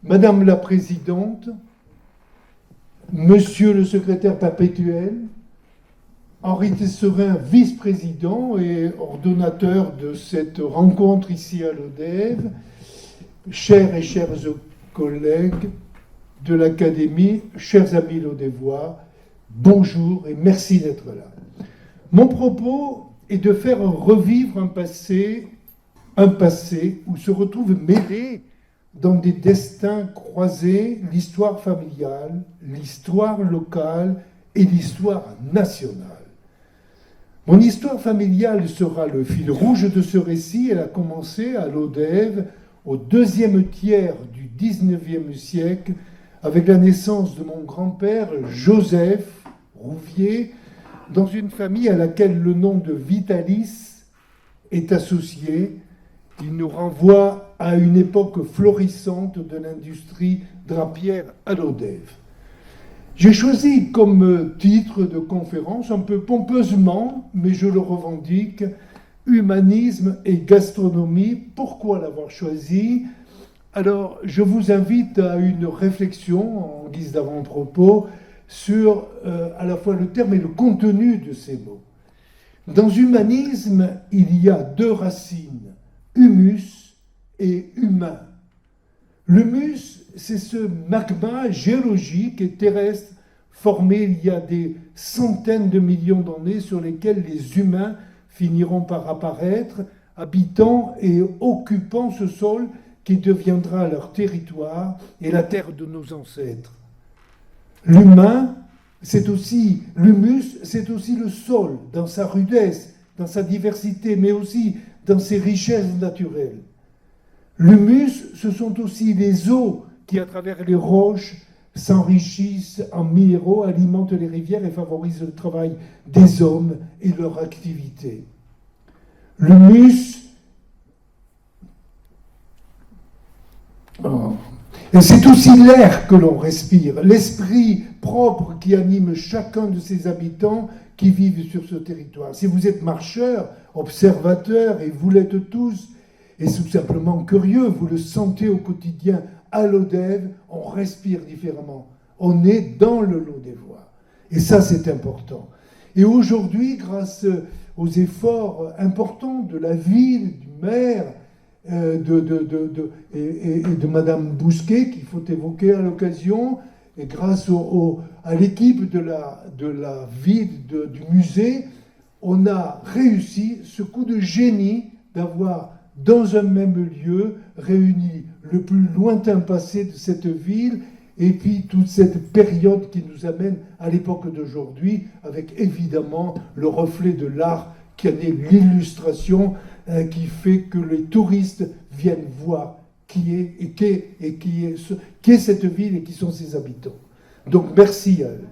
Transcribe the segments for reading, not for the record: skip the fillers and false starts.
Madame la Présidente, Monsieur le Secrétaire perpétuel, Henri Tesserin, vice-président et ordonnateur de cette rencontre ici à l'ODEV, chers et chères collègues de l'Académie, chers amis lodévois, bonjour et merci d'être là. Mon propos est de faire revivre un passé où se retrouvent mêlés dans des destins croisés l'histoire familiale, l'histoire locale et l'histoire nationale. Mon histoire familiale sera le fil rouge de ce récit. Elle a commencé à l'ODEV au deuxième tiers du XIXe siècle avec la naissance de mon grand-père Joseph Rouvier dans une famille à laquelle le nom de Vitalis est associé. Il nous renvoie à une époque florissante de l'industrie drapière à l'ODEV. J'ai choisi comme titre de conférence, un peu pompeusement, mais je le revendique, Humanisme et gastronomie. Pourquoi l'avoir choisi ? Alors, je vous invite à une réflexion en guise d'avant-propos sur à la fois le terme et le contenu de ces mots. Dans humanisme, il y a deux racines, humus et humain. L'humus, c'est ce magma géologique et terrestre formé il y a des centaines de millions d'années sur lesquels les humains finiront par apparaître, habitant et occupant ce sol qui deviendra leur territoire et la terre de nos ancêtres. L'humain, c'est aussi l'humus, c'est aussi le sol dans sa rudesse, dans sa diversité, mais aussi dans ses richesses naturelles. L'humus, ce sont aussi les eaux qui, à travers les roches, s'enrichissent en minéraux, alimentent les rivières et favorisent le travail des hommes et leur activité. L'humus, et c'est aussi l'air que l'on respire, l'esprit propre qui anime chacun de ses habitants qui vivent sur ce territoire. Si vous êtes marcheur, observateur, et vous l'êtes tous, et tout simplement curieux, vous le sentez au quotidien à l'ODEV, on respire différemment. On est dans le Lodévois. Et ça, c'est important. Et aujourd'hui, grâce aux efforts importants de la ville, du maire, et de Madame Bousquet, qu'il faut évoquer à l'occasion, et grâce à l'équipe de la ville, du musée, on a réussi ce coup de génie d'avoir dans un même lieu réuni le plus lointain passé de cette ville et puis toute cette période qui nous amène à l'époque d'aujourd'hui avec évidemment le reflet de l'art qui en est l'illustration qui fait que les touristes viennent voir qui est cette ville et qui sont ses habitants. Donc merci à eux.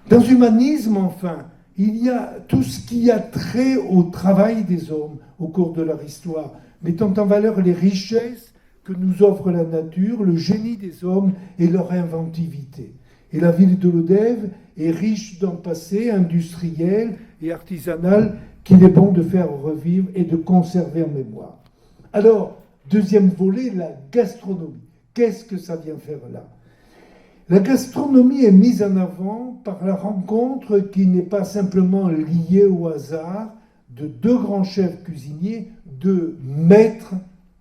Dans l'humanisme, enfin, il y a tout ce qui a trait au travail des hommes au cours de leur histoire, mettant en valeur les richesses que nous offre la nature, le génie des hommes et leur inventivité. Et la ville de l'ODEV est riche d'un passé industriel et artisanal qu'il est bon de faire revivre et de conserver en mémoire. Alors, deuxième volet, la gastronomie. Qu'est-ce que ça vient faire là ? La gastronomie est mise en avant par la rencontre qui n'est pas simplement liée au hasard de deux grands chefs cuisiniers, deux maîtres,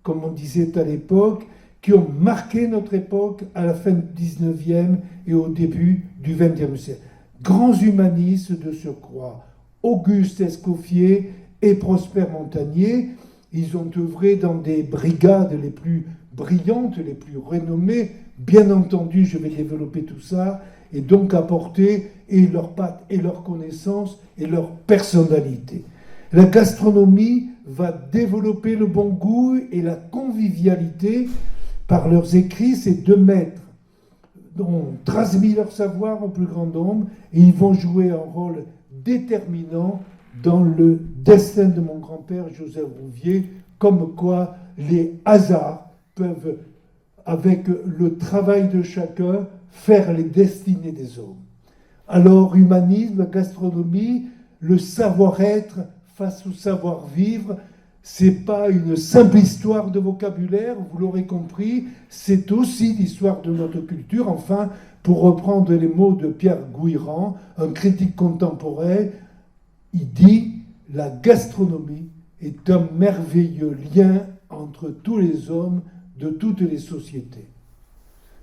comme on disait à l'époque, qui ont marqué notre époque à la fin du 19e et au début du 20e siècle. Grands humanistes de surcroît, Auguste Escoffier et Prosper Montagnier, ils ont œuvré dans des brigades les plus brillantes, les plus renommées. Bien entendu, je vais développer tout ça, et donc apporter et leurs pattes, et leurs connaissances, et leur personnalité. La gastronomie va développer le bon goût et la convivialité par leurs écrits. Ces deux maîtres ont transmis leur savoir au plus grand nombre, et ils vont jouer un rôle déterminant dans le destin de mon grand-père Joseph Rouvier, comme quoi les hasards peuvent, avec le travail de chacun, faire les destinées des hommes. Alors, humanisme, gastronomie, le savoir-être face au savoir-vivre, c'est pas une simple histoire de vocabulaire, vous l'aurez compris, c'est aussi l'histoire de notre culture. Enfin, pour reprendre les mots de Pierre Gouirand, un critique contemporain, il dit « La gastronomie est un merveilleux lien entre tous les hommes de toutes les sociétés. »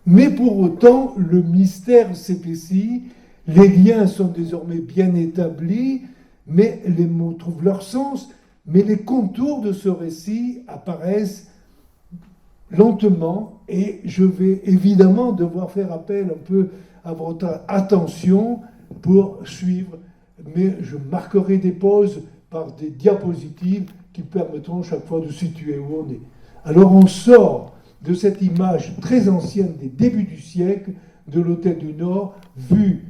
Mais pour autant, le mystère s'épaissit, les liens sont désormais bien établis, mais les mots trouvent leur sens, mais les contours de ce récit apparaissent lentement et je vais évidemment devoir faire appel un peu à votre attention pour suivre, mais je marquerai des pauses par des diapositives qui permettront chaque fois de situer où on est. Alors on sort de cette image très ancienne des débuts du siècle de l'Hôtel du Nord, vue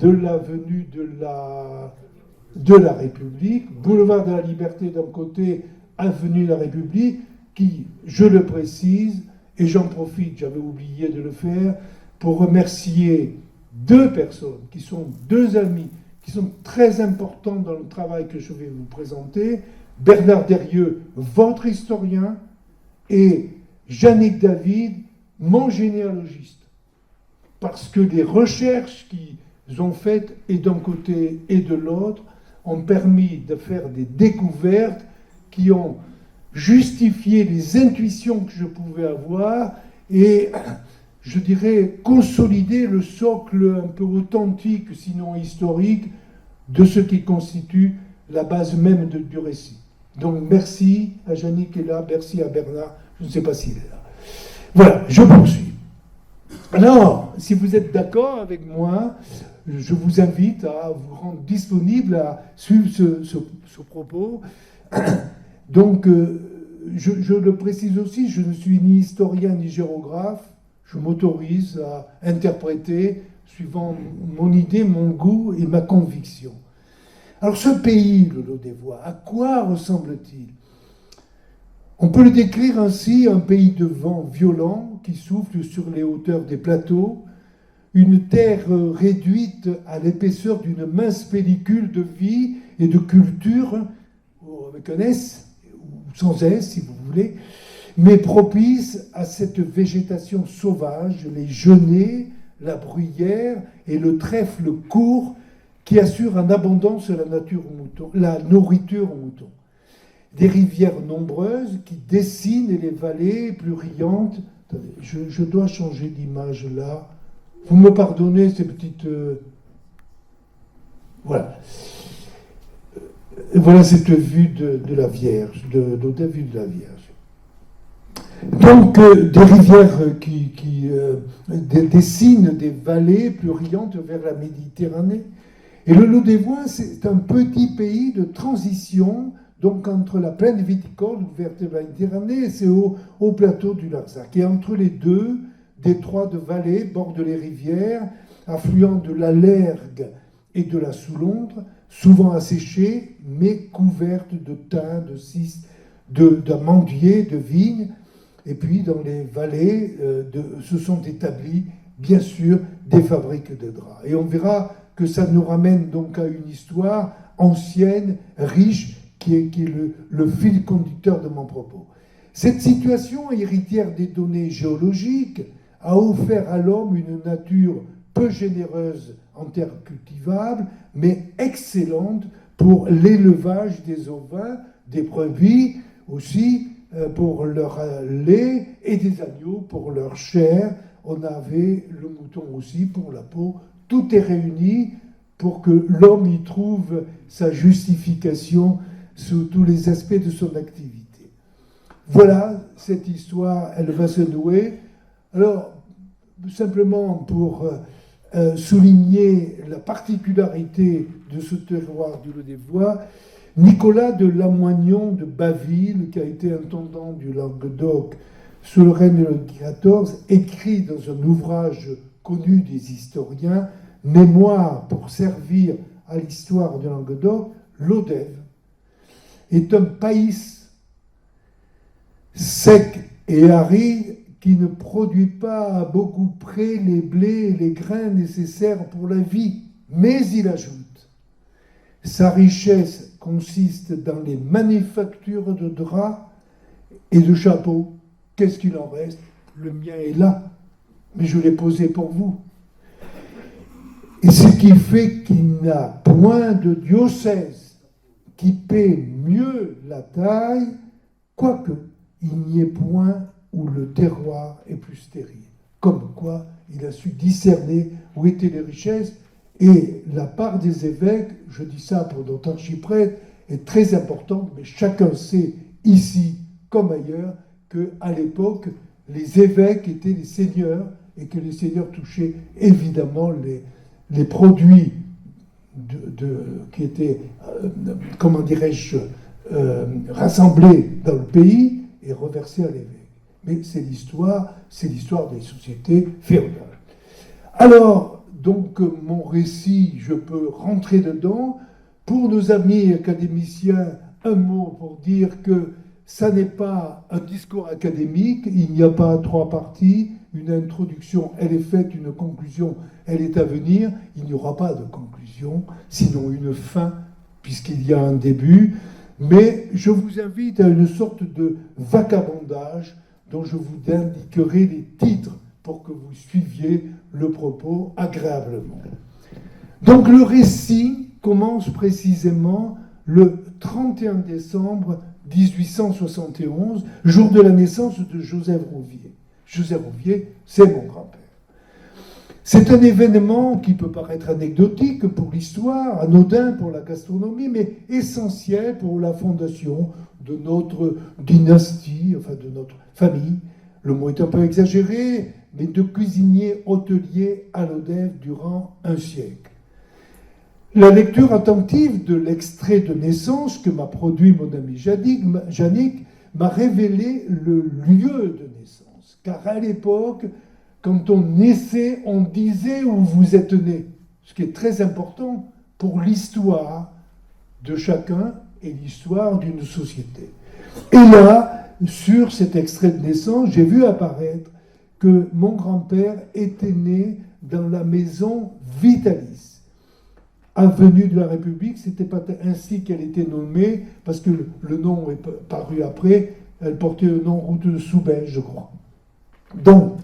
de l'avenue de la République, boulevard de la Liberté d'un côté, avenue de la République, qui, je le précise, et j'en profite, j'avais oublié de le faire, pour remercier deux personnes, qui sont deux amis, qui sont très importants dans le travail que je vais vous présenter, Bernard Derieux, votre historien, et Yannick David, mon généalogiste. Parce que les recherches qu'ils ont faites, et d'un côté et de l'autre, ont permis de faire des découvertes qui ont justifié les intuitions que je pouvais avoir et, je dirais, consolider le socle un peu authentique, sinon historique, de ce qui constitue la base même du récit. Donc merci à Yannick qui est là, merci à Bernard, je ne sais pas s'il est là. Voilà, je poursuis. Alors, si vous êtes d'accord avec moi, je vous invite à vous rendre disponible à suivre ce propos. Donc, je le précise aussi, je ne suis ni historien ni géographe, je m'autorise à interpréter suivant mon idée, mon goût et ma conviction. Alors ce pays, le Lot-des-Voix, à quoi ressemble-t-il ? On peut le décrire ainsi, un pays de vent violent qui souffle sur les hauteurs des plateaux, une terre réduite à l'épaisseur d'une mince pellicule de vie et de culture, avec un S, ou sans S si vous voulez, mais propice à cette végétation sauvage, les genêts, la bruyère et le trèfle court qui assurent en abondance la nourriture aux moutons. Des rivières nombreuses qui dessinent les vallées plus riantes. Attendez, je dois changer d'image là. Vous me pardonnez ces petites... Voilà. Voilà cette vue de la Vierge, de la vue de la Vierge. Donc, des rivières qui dessinent des vallées plus riantes vers la Méditerranée. Et le Lot-des-Voix, c'est un petit pays de transition, donc entre la plaine viticole ouverte vers la Méditerranée et c'est au plateau du Larzac. Et entre les deux, détroits de vallées bordent les rivières, affluents de la Lergue et de la Soulondre, souvent asséchées, mais couvertes de thym, de cis, d'amandiers, de vignes. Et puis, dans les vallées, se sont établies, bien sûr, des fabriques de draps. Et on verra que ça nous ramène donc à une histoire ancienne, riche, qui est le fil conducteur de mon propos. Cette situation, héritière des données géologiques, a offert à l'homme une nature peu généreuse en terres cultivables, mais excellente pour l'élevage des ovins, des brebis, aussi pour leur lait, et des agneaux pour leur chair. On avait le mouton aussi pour la peau. Tout est réuni pour que l'homme y trouve sa justification sous tous les aspects de son activité. Voilà, cette histoire, elle va se nouer. Alors, simplement pour souligner la particularité de ce terroir du Lot-des-Voix, Nicolas de Lamoignon de Baville, qui a été intendant du Languedoc sous le règne de Louis XIV, écrit dans un ouvrage connu des historiens, Mémoire pour servir à l'histoire du Languedoc, l'Odève est un pays sec et aride qui ne produit pas à beaucoup près les blés et les grains nécessaires pour la vie. Mais il ajoute, sa richesse consiste dans les manufactures de draps et de chapeaux. Qu'est-ce qu'il en reste? Le mien est là, mais je l'ai posé pour vous. Et ce qui fait qu'il n'y a point de diocèse qui paie mieux la taille, quoique il n'y ait point où le terroir est plus stérile. Comme quoi, il a su discerner où étaient les richesses, et la part des évêques, je dis ça pour notre archiprêtre, est très importante, mais chacun sait, ici comme ailleurs, qu'à l'époque, les évêques étaient les seigneurs, et que les seigneurs touchaient évidemment les produits qui étaient, comment dirais-je, rassemblés dans le pays et reversés à l'évêque. Mais c'est l'histoire des sociétés féodales. Alors, donc, mon récit, je peux rentrer dedans. Pour nos amis académiciens, un mot pour dire que ça n'est pas un discours académique, il n'y a pas 3 parties, une introduction, elle est faite, une conclusion, elle est à venir, il n'y aura pas de conclusion, sinon une fin, puisqu'il y a un début, mais je vous invite à une sorte de vagabondage dont je vous indiquerai les titres pour que vous suiviez le propos agréablement. Donc le récit commence précisément le 31 décembre 1871, jour de la naissance de Joseph Rouvier. Joseph Rouvier, c'est mon grand-père. C'est un événement qui peut paraître anecdotique pour l'histoire, anodin pour la gastronomie, mais essentiel pour la fondation de notre dynastie, enfin de notre famille. Le mot est un peu exagéré, mais de cuisinier hôtelier à Lodève durant un siècle. La lecture attentive de l'extrait de naissance que m'a produit mon ami Jannick m'a révélé le lieu de naissance. Car à l'époque, quand on naissait, on disait où vous êtes né. Ce qui est très important pour l'histoire de chacun et l'histoire d'une société. Et là, sur cet extrait de naissance, j'ai vu apparaître que mon grand-père était né dans la maison Vitalis. Avenue de la République, c'était pas ainsi qu'elle était nommée, parce que le nom est paru après, elle portait le nom route de Soubège, je crois. Donc,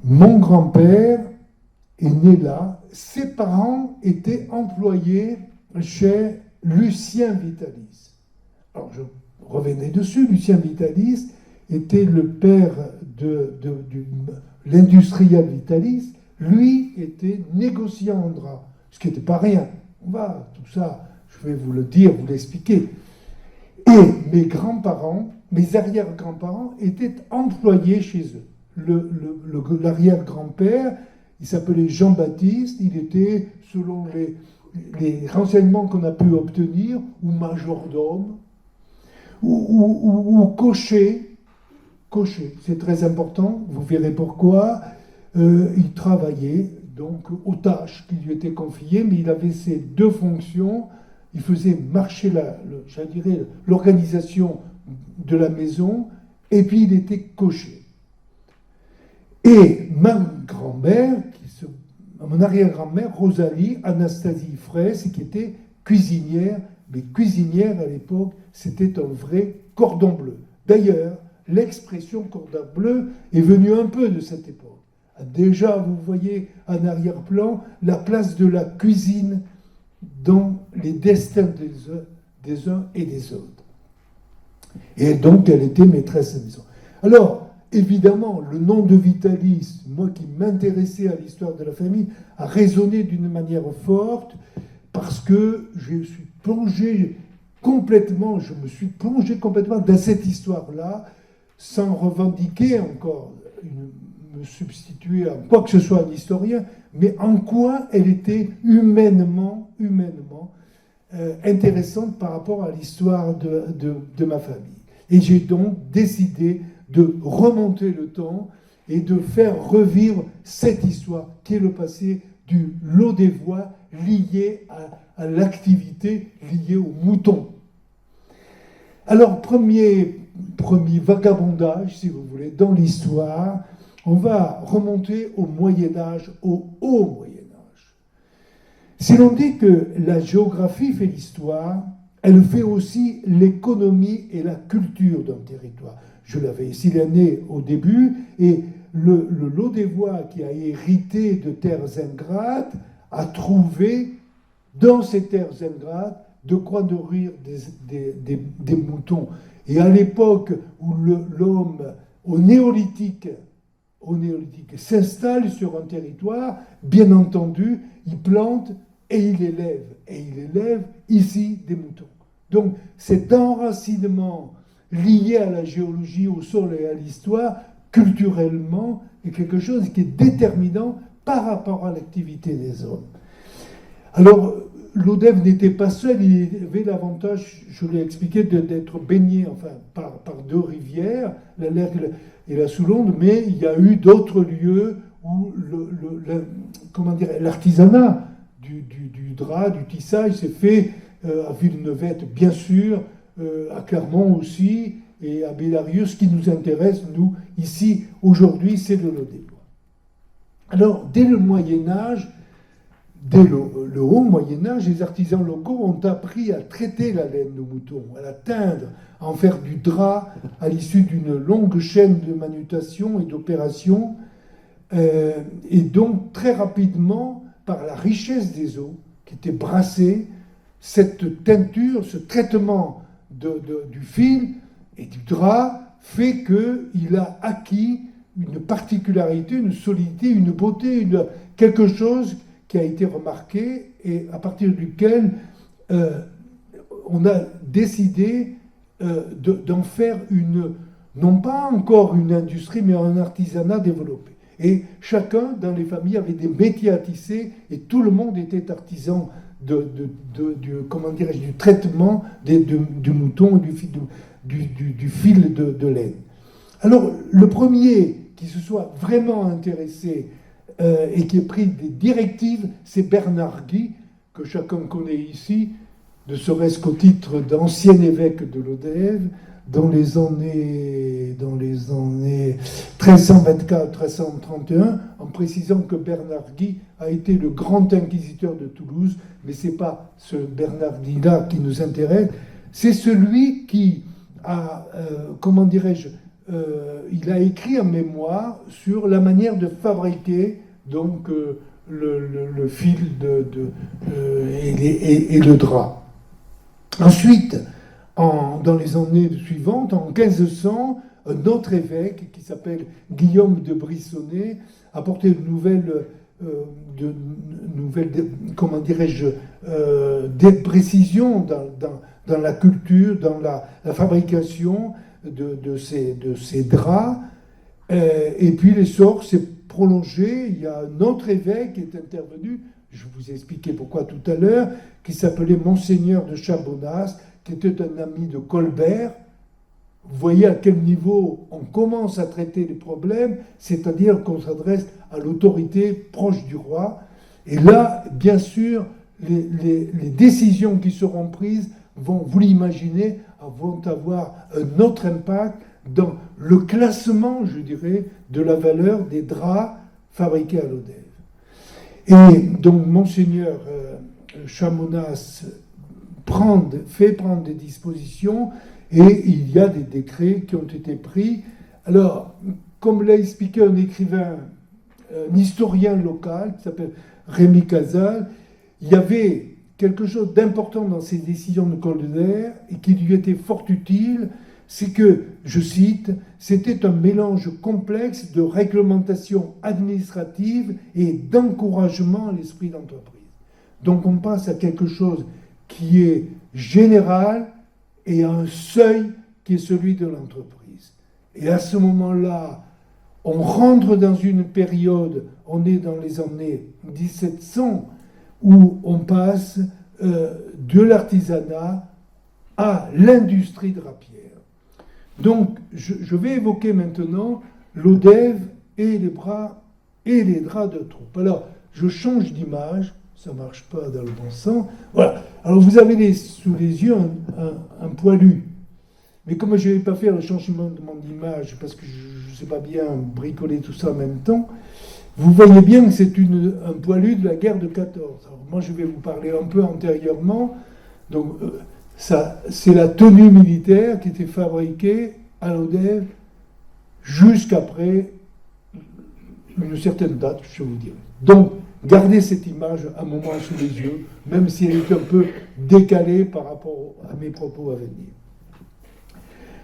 mon grand-père est né là, ses parents étaient employés chez Lucien Vitalis. Alors, je revenais dessus, Lucien Vitalis était le père de l'industriel Vitalis, lui était négociant en drap, ce qui n'était pas rien. Tout ça, je vais vous le dire, vous l'expliquer. Et mes grands-parents, mes arrière-grands-parents étaient employés chez eux. L'arrière-grand-père, il s'appelait Jean-Baptiste, il était, selon les renseignements qu'on a pu obtenir, ou majordome, ou cocher. Cocher, c'est très important, vous verrez pourquoi. Il travaillait donc aux tâches qui lui étaient confiées, mais il avait ces 2 fonctions. Il faisait marcher l'organisation de la maison, et puis il était cocher. Et ma grand-mère, mon arrière-grand-mère, Rosalie Anastasie Fraisse, qui était cuisinière, mais cuisinière à l'époque, c'était un vrai cordon bleu. D'ailleurs, l'expression cordon bleu est venue un peu de cette époque. Déjà, vous voyez en arrière-plan la place de la cuisine dans les destins des uns et des autres. Et donc, elle était maîtresse de maison. Alors, évidemment, le nom de Vitalis, moi qui m'intéressais à l'histoire de la famille, a résonné d'une manière forte parce que je me suis plongé complètement dans cette histoire-là, sans revendiquer encore me substituer à quoi que ce soit un historien, mais en quoi elle était humainement intéressante par rapport à l'histoire de ma famille. Et j'ai donc décidé de remonter le temps et de faire revivre cette histoire qui est le passé du Lodévois lié à l'activité liée aux moutons. Alors, premier vagabondage, si vous voulez, dans l'histoire, on va remonter au Moyen-Âge, au Haut Moyen-Âge. Si l'on dit que la géographie fait l'histoire, elle fait aussi l'économie et la culture d'un territoire. Je l'avais signalé au début, et le Lodévois qui a hérité de terres ingrates a trouvé dans ces terres ingrates de quoi nourrir des moutons. Et à l'époque où l'homme, au néolithique s'installe sur un territoire, bien entendu, il plante et il élève ici des moutons. Donc cet enracinement lié à la géologie, au sol et à l'histoire, culturellement, est quelque chose qui est déterminant par rapport à l'activité des hommes. Alors, l'Odève n'était pas seul, il avait l'avantage, je l'ai expliqué, d'être baigné par deux rivières, la Lergue et la Soulonde, mais il y a eu d'autres lieux où l'artisanat du drap, du tissage s'est fait à Villeneuve, bien sûr, à Clermont aussi, et à Bellarieux. Ce qui nous intéresse, nous, ici, aujourd'hui, c'est le Lodévois. Alors, dès le Moyen-Âge, dès le haut Moyen-Âge, les artisans locaux ont appris à traiter la laine de mouton, à la teindre, à en faire du drap à l'issue d'une longue chaîne de manutention et d'opérations. Et donc, très rapidement, par la richesse des eaux qui étaient brassées, cette teinture, ce traitement du fil et du drap fait qu'il a acquis une particularité, une solidité, une beauté, quelque chose qui a été remarqué et à partir duquel on a décidé d'en faire non pas encore une industrie, mais un artisanat développé. Et chacun dans les familles avait des métiers à tisser et tout le monde était artisan du traitement du mouton et du fil de laine. Alors, le premier qui se soit vraiment intéressé et qui ait pris des directives, c'est Bernard Guy, que chacun connaît ici, ne serait-ce qu'au titre d'ancien évêque de Lodève, dans les années 1324-1331, en précisant que Bernard Guy a été le grand inquisiteur de Toulouse, mais ce n'est pas ce Bernard Guy-là qui nous intéresse, c'est celui qui a, il a écrit un mémoire sur la manière de fabriquer donc le fil et le drap. Ensuite, dans les années suivantes, en 1500, un autre évêque qui s'appelle Guillaume de Brissonnet a apporté de nouvelles des précisions dans la culture, dans la fabrication de ces draps. Et puis l'essor s'est prolongé. Il y a un autre évêque qui est intervenu, je vous ai expliqué pourquoi tout à l'heure, qui s'appelait Monseigneur de Chabonas, qui était un ami de Colbert. Vous voyez à quel niveau on commence à traiter les problèmes, c'est-à-dire qu'on s'adresse à l'autorité proche du roi. Et là, bien sûr, les décisions qui seront prises vont, vous l'imaginez, vont avoir un autre impact dans le classement, je dirais, de la valeur des draps fabriqués à Lodève. Et donc, Monseigneur Chamonas fait prendre des dispositions et il y a des décrets qui ont été pris. Alors, comme l'a expliqué un écrivain, un historien local qui s'appelle Rémi Casal, il y avait quelque chose d'important dans ces décisions de Colbert et qui lui était fort utile, c'est que, je cite, c'était un mélange complexe de réglementation administrative et d'encouragement à l'esprit d'entreprise. Donc on passe à quelque chose qui est général et à un seuil qui est celui de l'entreprise. Et à ce moment-là, on rentre dans une période, on est dans les années 1700, où on passe de l'artisanat à l'industrie drapière. Donc, je vais évoquer maintenant Lodève et les draps de troupe. Alors, je change d'image, ça ne marche pas dans le bon sens. Voilà. Alors, vous avez sous les yeux un poilu. Mais comme je ne vais pas faire le changement de mon image, parce que je ne sais pas bien bricoler tout ça en même temps, Vous voyez bien que c'est un poilu de la guerre de 14. Alors, moi, je vais vous parler un peu antérieurement. Donc, ça, c'est la tenue militaire qui était fabriquée à l'ODEV jusqu'après une certaine date, je vais vous dire. Donc, gardez cette image un moment sous les yeux, même si elle est un peu décalée par rapport à mes propos à venir.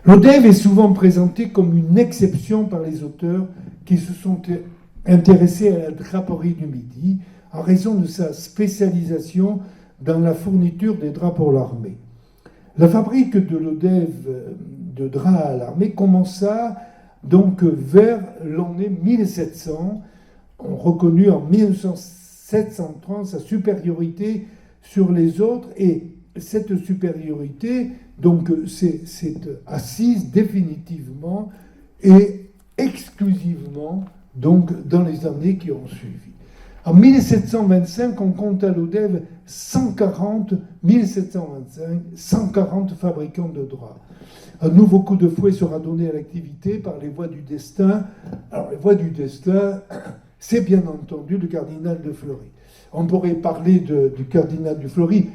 L'ODEV est souvent présenté comme une exception par les auteurs qui se sont intéressés à la draperie du Midi en raison de sa spécialisation dans la fourniture des draps pour l'armée. La fabrique de l'ODEV de draps à l'armée commença donc vers l'année 1700. On reconnut en 1730 sa supériorité sur les autres, et cette supériorité donc c'est assise définitivement et exclusivement donc dans les années qui ont suivi. En 1725, on compte à l'ODEV 140 fabricants de draps. Un nouveau coup de fouet sera donné à l'activité par les voies du destin. Alors, les voies du destin, c'est bien entendu le cardinal de Fleury. On pourrait parler du cardinal de Fleury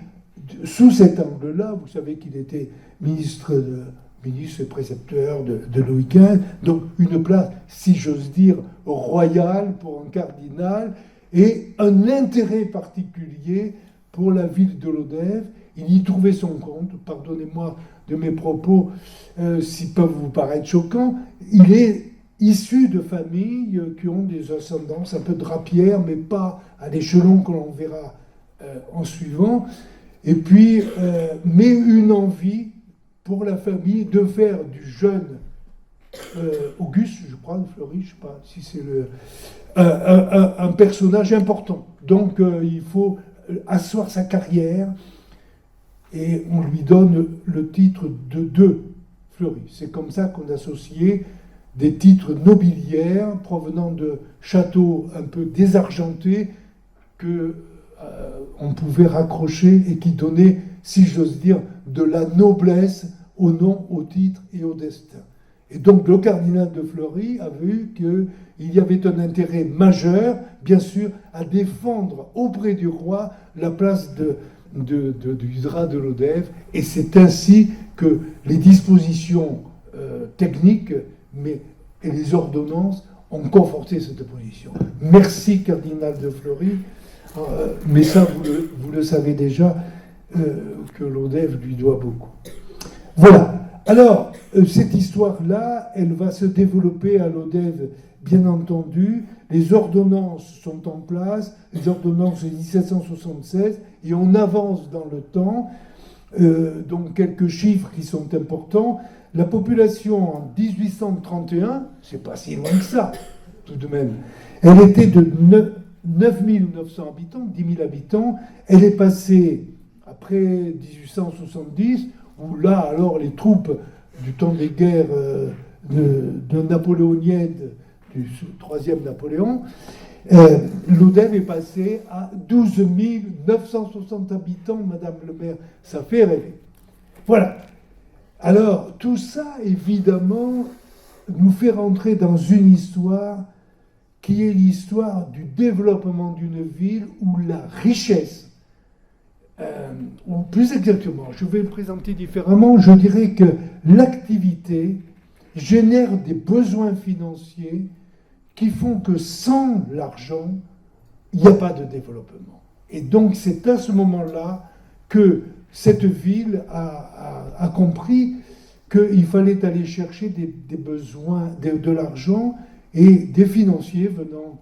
sous cet angle-là. Vous savez qu'il était ministre et précepteur de Louis XV, donc une place, si j'ose dire, royale pour un cardinal, et un intérêt particulier pour la ville de l'ODEV. Il y trouvait son compte. Pardonnez-moi de mes propos s'ils peuvent vous paraître choquants. Il est issu de familles qui ont des ascendances un peu drapières, mais pas à l'échelon que l'on verra en suivant. Et puis, mais une envie pour la famille de faire du jeune Auguste, je crois, de Fleury, je ne sais pas si c'est un personnage important. Donc, il faut asseoir sa carrière, et on lui donne le titre de Fleury. C'est comme ça qu'on associait des titres nobiliaires provenant de châteaux un peu désargentés que on pouvait raccrocher et qui donnaient, si j'ose dire, de la noblesse au nom, au titre et au destin. Et donc le cardinal de Fleury a vu qu'il y avait un intérêt majeur, bien sûr, à défendre auprès du roi la place du drap de l'ODEV, et c'est ainsi que les dispositions techniques et les ordonnances ont conforté cette position. Merci, cardinal de Fleury, mais ça, vous le savez déjà, que l'ODEV lui doit beaucoup. Voilà. Alors, cette histoire-là, elle va se développer à l'ODEV, bien entendu. Les ordonnances sont en place, les ordonnances de 1776, et on avance dans le temps. Donc, quelques chiffres qui sont importants. La population en 1831, c'est pas si loin que ça, tout de même, elle était de 9 900 habitants, 10 000 habitants. Elle est passée, après 1870, où là, alors, les troupes du temps des guerres de napoléoniennes, du troisième Napoléon, l'ODEV est passé à 12 960 habitants, Madame le maire. Ça fait rêver. Voilà. Alors, tout ça, évidemment, nous fait rentrer dans une histoire qui est l'histoire du développement d'une ville où la richesse, ou plus exactement, je vais le présenter différemment, je dirais que l'activité génère des besoins financiers qui font que sans l'argent, il n'y a pas de développement. Et donc c'est à ce moment-là que cette ville a compris qu'il fallait aller chercher des besoins, de l'argent, et des financiers venant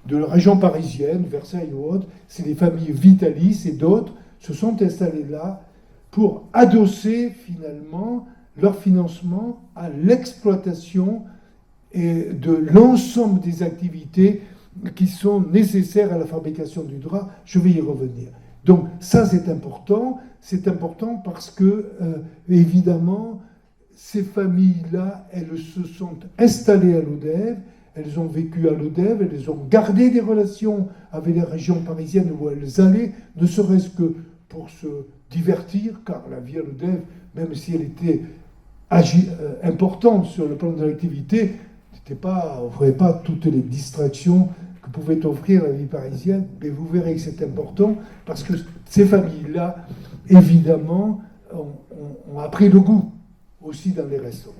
de la région parisienne, Versailles ou autre. C'est les familles Vitalis et d'autres se sont installés là pour adosser finalement leur financement à l'exploitation de l'ensemble des activités qui sont nécessaires à la fabrication du drap. Je vais y revenir. Donc ça, c'est important parce que, évidemment, ces familles-là, elles se sont installées à l'ODEV, elles ont vécu à l'ODEV, elles ont gardé des relations avec les régions parisiennes où elles allaient, ne serait-ce que pour se divertir, car la vie à l'ODEV, même si elle était importante sur le plan de l'activité, Vous n'avez pas toutes les distractions que pouvait offrir la vie parisienne, mais vous verrez que c'est important parce que ces familles-là, évidemment, ont appris le goût aussi dans les restaurants.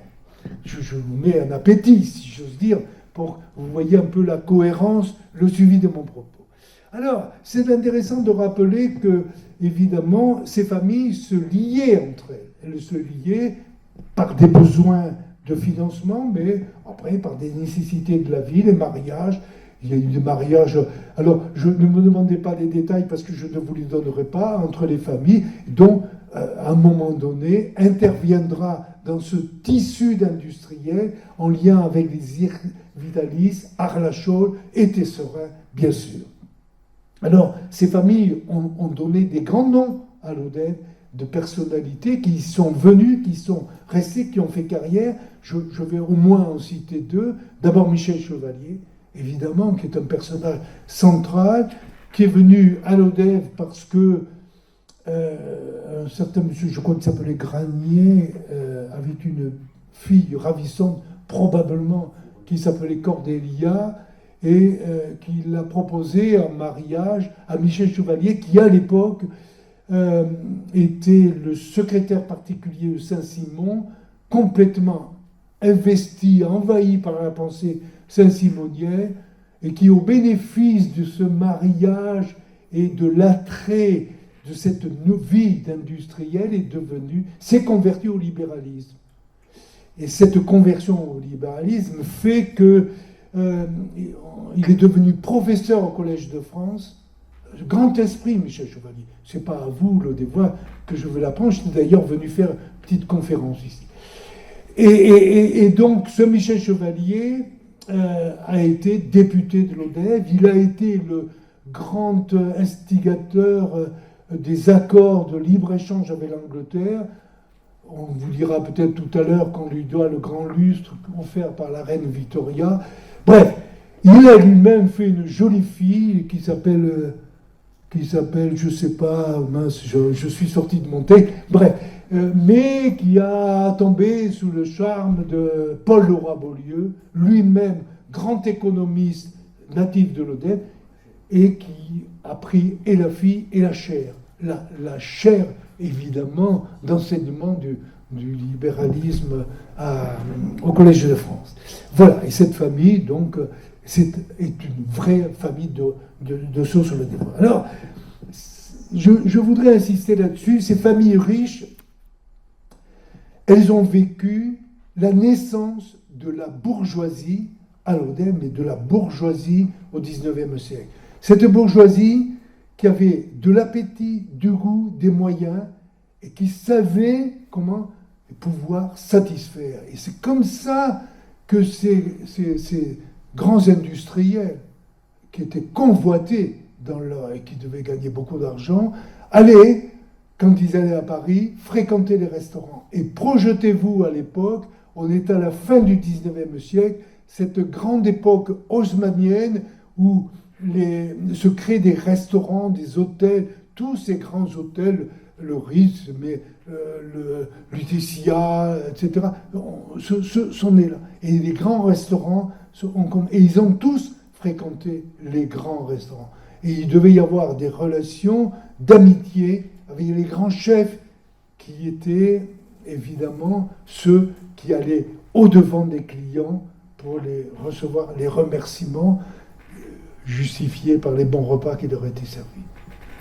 Je vous mets un appétit, si j'ose dire, pour que vous voyez un peu la cohérence, le suivi de mon propos. Alors, c'est intéressant de rappeler que, évidemment, ces familles se liaient entre elles. Elles se liaient par des besoins de financement, mais après par des nécessités de la vie, les mariages. Il y a eu des mariages. Alors, ne me demandez pas les détails parce que je ne vous les donnerai pas entre les familles, dont, à un moment donné, interviendra dans ce tissu d'industriels en lien avec les Vitalis, Arlachol et Tesserin, bien sûr. Alors, ces familles ont donné des grands noms à l'Odève, de personnalités qui sont venues, qui sont restées, qui ont fait carrière. Je vais au moins en citer deux. D'abord Michel Chevalier, évidemment, qui est un personnage central, qui est venu à l'Odève parce que un certain monsieur, je crois qu'il s'appelait Granier, avait une fille ravissante, probablement, qui s'appelait Cordélia, et qui l'a proposé en mariage à Michel Chevalier, qui à l'époque était le secrétaire particulier de Saint-Simon, complètement investi, envahi par la pensée saint-simonienne, et qui, au bénéfice de ce mariage et de l'attrait de cette vie d'industriel, s'est converti au libéralisme. Et cette conversion au libéralisme fait que il est devenu professeur au Collège de France. Grand esprit, Michel Chevalier. C'est pas à vous, le devoir, que je veux l'apprendre. J'étais d'ailleurs venu faire une petite conférence ici. Et donc, ce Michel Chevalier a été député de l'Odève. Il a été le grand instigateur des accords de libre-échange avec l'Angleterre. On vous dira peut-être tout à l'heure qu'on lui doit le grand lustre offert par la reine Victoria. Bref, il a lui-même fait une jolie fille qui s'appelle, je sais pas, mince, je suis sorti de mon texte, bref, mais qui a tombé sous le charme de Paul Leroy-Beaulieu, lui-même grand économiste natif de l'Odève, et qui a pris et la fille et la chair. La chair, évidemment, d'enseignement du libéralisme au Collège de France. Voilà, et cette famille, donc, est une vraie famille de sources sur le développement. Alors, je voudrais insister là-dessus, ces familles riches, elles ont vécu la naissance de la bourgeoisie à l'Odève, mais de la bourgeoisie au XIXe siècle. Cette bourgeoisie qui avait de l'appétit, du goût, des moyens, et qui savait comment pouvoir satisfaire. Et c'est comme ça que ces grands industriels, qui étaient convoités et qui devaient gagner beaucoup d'argent, allaient, quand ils allaient à Paris, fréquenter les restaurants. Et projetez-vous à l'époque, on est à la fin du XIXe siècle, cette grande époque haussmannienne où se créent des restaurants, des hôtels, tous ces grands hôtels, le Ritz, mais le Lutetia, etc., sont nés là. Et les grands restaurants, et ils ont tous fréquenté les grands restaurants. Et il devait y avoir des relations d'amitié avec les grands chefs qui étaient évidemment ceux qui allaient au-devant des clients pour les recevoir les remerciements justifiés par les bons repas qui leur étaient servis.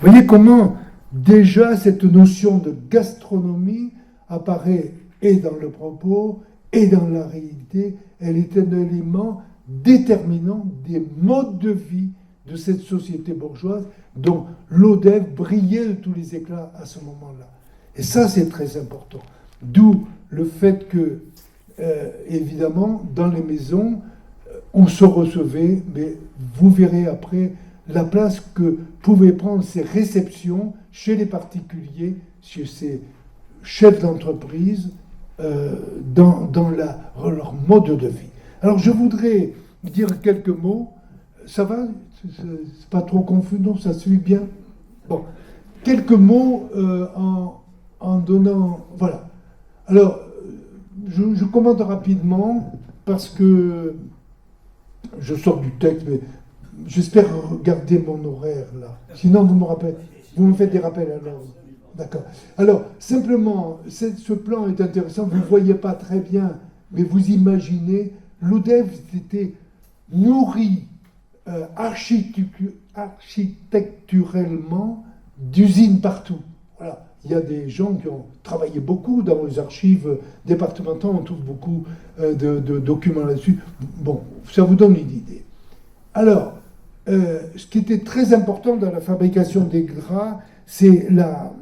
Vous voyez comment déjà cette notion de gastronomie apparaît et dans le propos et dans la réalité. Elle est un élément déterminant des modes de vie de cette société bourgeoise dont l'Odève brillait de tous les éclats à ce moment-là. Et ça, c'est très important. D'où le fait que, évidemment, dans les maisons, on se recevait, mais vous verrez après la place que pouvaient prendre ces réceptions chez les particuliers, chez ces chefs d'entreprise, dans leur mode de vie. Alors je voudrais dire quelques mots. Ça va? C'est pas trop confus, non? Ça suit bien? Bon. Quelques mots en donnant... Voilà. Alors, je commente rapidement. parce que je sors du texte, mais j'espère regarder mon horaire là. Sinon, vous me faites des rappels alors. D'accord. Alors, simplement, ce plan est intéressant, vous ne voyez pas très bien, mais vous imaginez, l'ODEV était nourri architecturellement d'usines partout. Voilà. Il y a des gens qui ont travaillé beaucoup dans les archives départementales, on trouve beaucoup de documents là-dessus. Bon, ça vous donne une idée. Alors, ce qui était très important dans la fabrication des draps, c'est la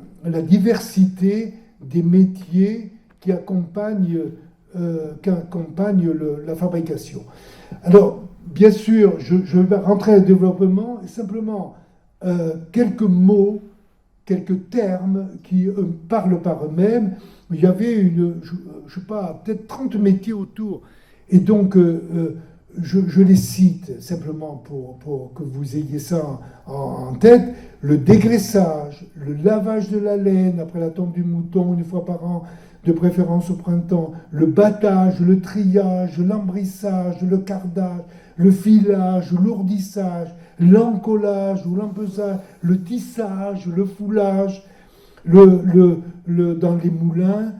diversité des métiers qui accompagnent la fabrication. Alors, bien sûr, je vais rentrer dans le développement, et simplement quelques mots, quelques termes qui parlent par eux-mêmes. Il y avait je sais pas, peut-être 30 métiers autour. Et donc, je les cite simplement pour que vous ayez ça en tête. Le dégraissage, le lavage de la laine après la tombe du mouton une fois par an, de préférence au printemps, le battage, le triage, l'embrissage, le cardage, le filage, l'ourdissage, l'encollage ou l'empesage, le tissage, le foulage, dans les moulins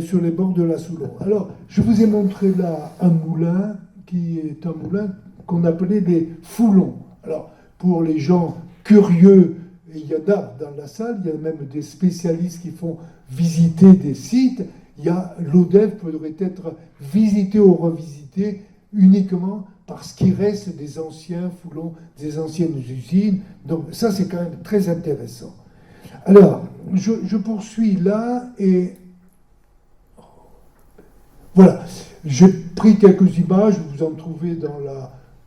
sur les bords de la Soulon. Alors, je vous ai montré là un moulin qui est un moulin qu'on appelait des foulons. Alors, pour les gens curieux, et il y en a dans la salle, il y a même des spécialistes qui font visiter des sites. L'ODEV pourrait être visité ou revisité uniquement parce qu'il reste des anciens foulons, des anciennes usines. Donc ça, c'est quand même très intéressant. Alors, je poursuis là et voilà. J'ai pris quelques images, vous en trouvez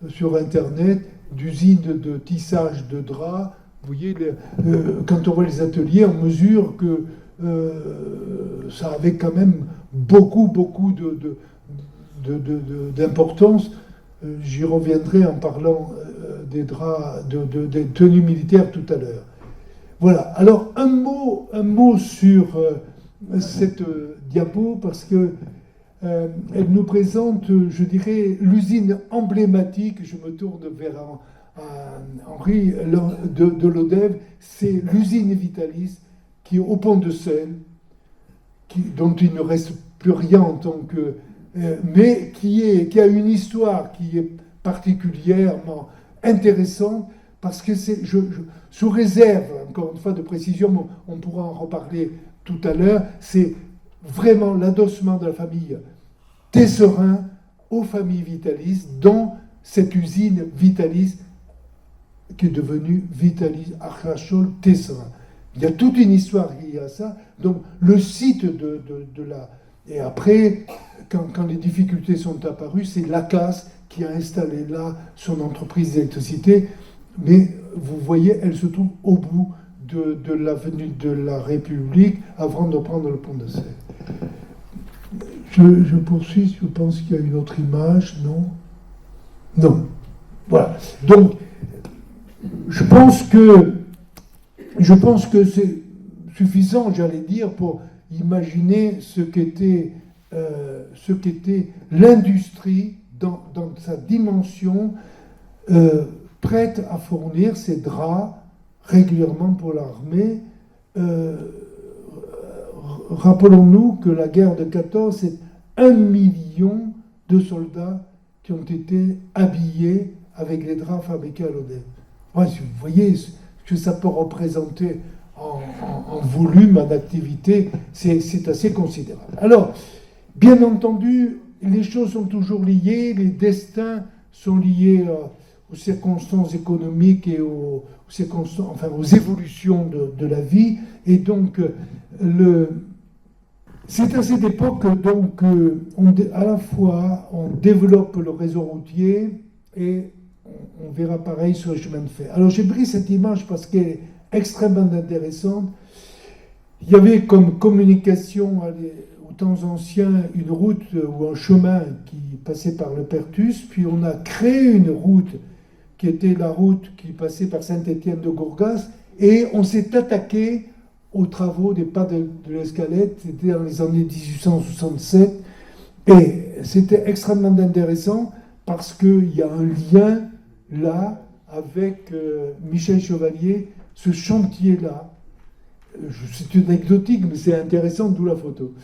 sur Internet, d'usines de tissage de draps. Vous voyez, quand on voit les ateliers, on mesure que ça avait quand même beaucoup d'importance. J'y reviendrai en parlant des draps, des tenues militaires tout à l'heure. Voilà. Alors, un mot sur cette diapo, parce que elle nous présente, je dirais, l'usine emblématique. Je me tourne vers Henri de l'ODEV, c'est l'usine Vitalis qui est au Pont de Seine, dont il ne reste plus rien en tant que... mais qui a une histoire qui est particulièrement intéressante, parce que sous réserve, encore une fois de précision, on pourra en reparler tout à l'heure, c'est vraiment l'adossement de la famille Tesserin aux familles Vitalis, dont cette usine Vitalis qui est devenue Vitalis Arcachol Tesserin. Il y a toute une histoire liée à ça. Donc le site de la... Et après, quand les difficultés sont apparues, c'est Lacasse qui a installé là son entreprise d'électricité. Mais vous voyez, elle se trouve au bout de l'avenue de la République avant de prendre le pont de Seine. Je poursuis, je pense qu'il y a une autre image, non ? Non. Voilà. Donc, je pense que c'est suffisant, j'allais dire, pour imaginer ce qu'était l'industrie dans sa dimension, prête à fournir ces draps régulièrement pour l'armée. Rappelons-nous que la guerre de 14, c'est 1 million de soldats qui ont été habillés avec les draps fabriqués à l'ODEV. Ouais, vous voyez ce que ça peut représenter en volume, en activité, c'est assez considérable. Alors, bien entendu, les choses sont toujours liées, les destins sont liés aux circonstances économiques et aux évolutions de la vie. Et donc, c'est à cette époque donc, à la fois on développe le réseau routier et on verra pareil sur les chemins de fer. Alors j'ai pris cette image parce qu'elle est extrêmement intéressante. Il y avait comme communication aux temps anciens une route ou un chemin qui passait par le Perthus, puis on a créé une route qui était la route qui passait par Saint-Étienne de Gourgas, et on s'est attaqué aux travaux des pas de l'Escalette, c'était dans les années 1867, et c'était extrêmement intéressant parce qu'il y a un lien là avec Michel Chevalier, ce chantier-là. C'est anecdotique, mais c'est intéressant, d'où la photo.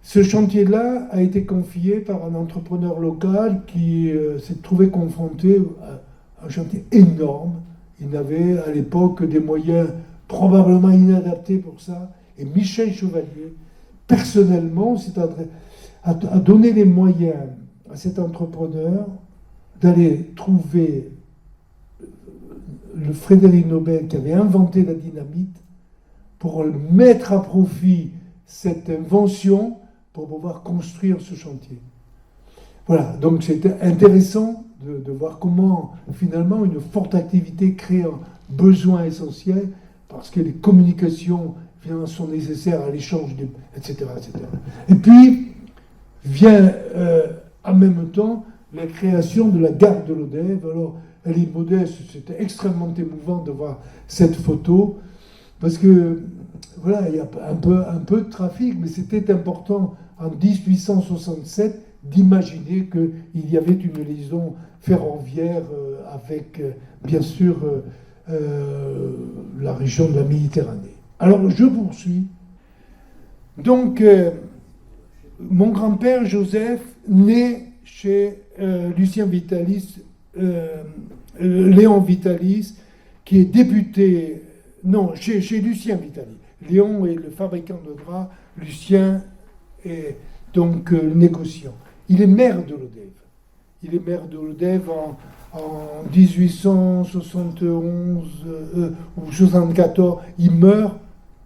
Ce chantier-là a été confié par un entrepreneur local qui s'est trouvé confronté à un chantier énorme. Il n'avait à l'époque que des moyens probablement inadaptés pour ça. Et Michel Chevalier, personnellement, a donné les moyens à cet entrepreneur d'aller trouver le Frédéric Nobel qui avait inventé la dynamite pour mettre à profit cette invention pour pouvoir construire ce chantier. Voilà, donc c'était intéressant de voir comment finalement une forte activité crée un besoin essentiel parce que les communications finalement sont nécessaires à l'échange, etc., etc. Et puis vient en même temps la création de la gare de l'Odève. Alors elle est modeste, c'était extrêmement émouvant de voir cette photo parce que voilà, il y a un peu de trafic, mais c'était important en 1867 d'imaginer qu'il y avait une liaison ferroviaire avec, bien sûr, la région de la Méditerranée. Alors, je poursuis. Donc, mon grand-père Joseph naît chez Lucien Vitalis, Léon Vitalis, qui est député, non, chez Lucien Vitalis. Léon est le fabricant de draps, Lucien est donc négociant. Il est maire de l'Odève. Il est maire de l'Odève en 1871 ou 74. Il meurt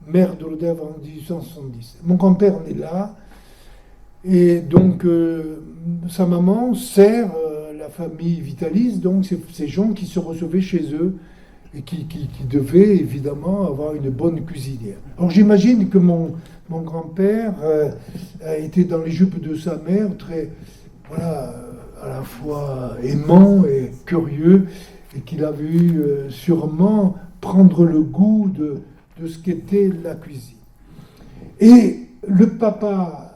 maire de l'Odève en 1870. Mon grand-père est là. Et donc, sa maman sert la famille Vitalis, donc ces gens qui se recevaient chez eux et qui devaient évidemment avoir une bonne cuisinière. Alors j'imagine que mon grand-père a été dans les jupes de sa mère, très, voilà, à la fois aimant et curieux, et qu'il a vu sûrement prendre le goût de ce qu'était la cuisine. Et le papa,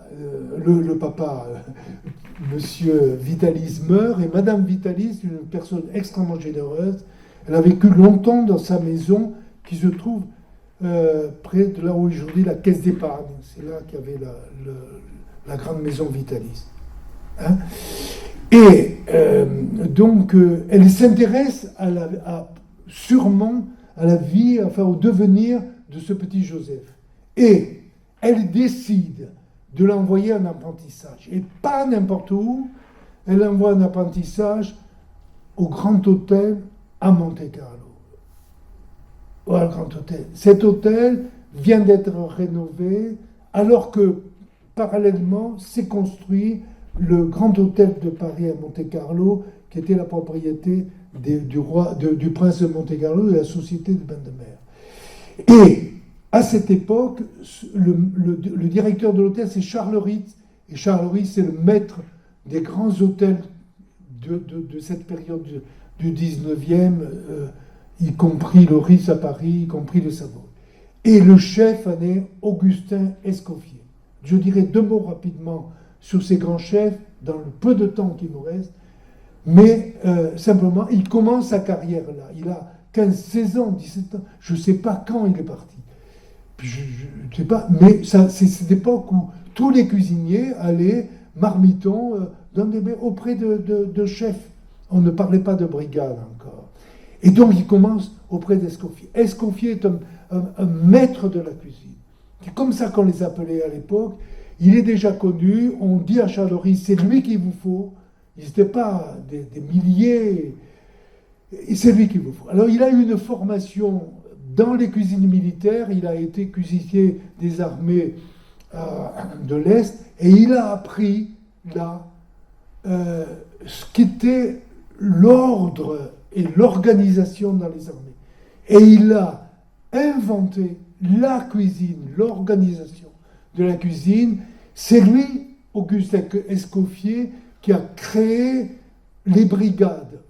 Monsieur Vitalis meurt, et Madame Vitalis, une personne extrêmement généreuse, elle a vécu longtemps dans sa maison qui se trouve près de là où est aujourd'hui la caisse d'épargne. C'est là qu'il y avait la grande maison Vitalis. Hein, et donc, elle s'intéresse sûrement à la vie, enfin au devenir de ce petit Joseph. Et elle décide de l'envoyer en apprentissage. Et pas n'importe où, elle l'envoie en apprentissage au Grand Hôtel à Monte-Carlo. Voilà, le Grand Hôtel. Cet hôtel vient d'être rénové, alors que, parallèlement, s'est construit le Grand Hôtel de Paris à Monte-Carlo, qui était la propriété du prince de Monte-Carlo et de la société de bains de mer. Et à cette époque, le directeur de l'hôtel, c'est Charles Ritz. Et Charles Ritz, c'est le maître des grands hôtels de cette période du 19e, y compris le Ritz à Paris, y compris le Savoy. Et le chef en est Augustin Escoffier. Je dirais deux mots rapidement sur ces grands chefs, dans le peu de temps qu'il nous reste, mais simplement, il commence sa carrière là. Il a 15, 16 ans, 17 ans, je ne sais pas quand il est parti. Je ne sais pas, mais c'est cette époque où tous les cuisiniers allaient, marmitons, auprès de chefs. On ne parlait pas de brigade encore. Et donc il commence auprès d'Escoffier. Escoffier est un maître de la cuisine. C'est comme ça qu'on les appelait à l'époque. Il est déjà connu, on dit à Charles Ritz, c'est lui qu'il vous faut. Ils n'étaient pas des milliers, et c'est lui qu'il vous faut. Alors il a eu une formation dans les cuisines militaires, il a été cuisinier des armées de l'Est, et il a appris là ce qu'était l'ordre et l'organisation dans les armées. Et il a inventé la cuisine, l'organisation de la cuisine. C'est lui, Augustin Escoffier, qui a créé les brigades,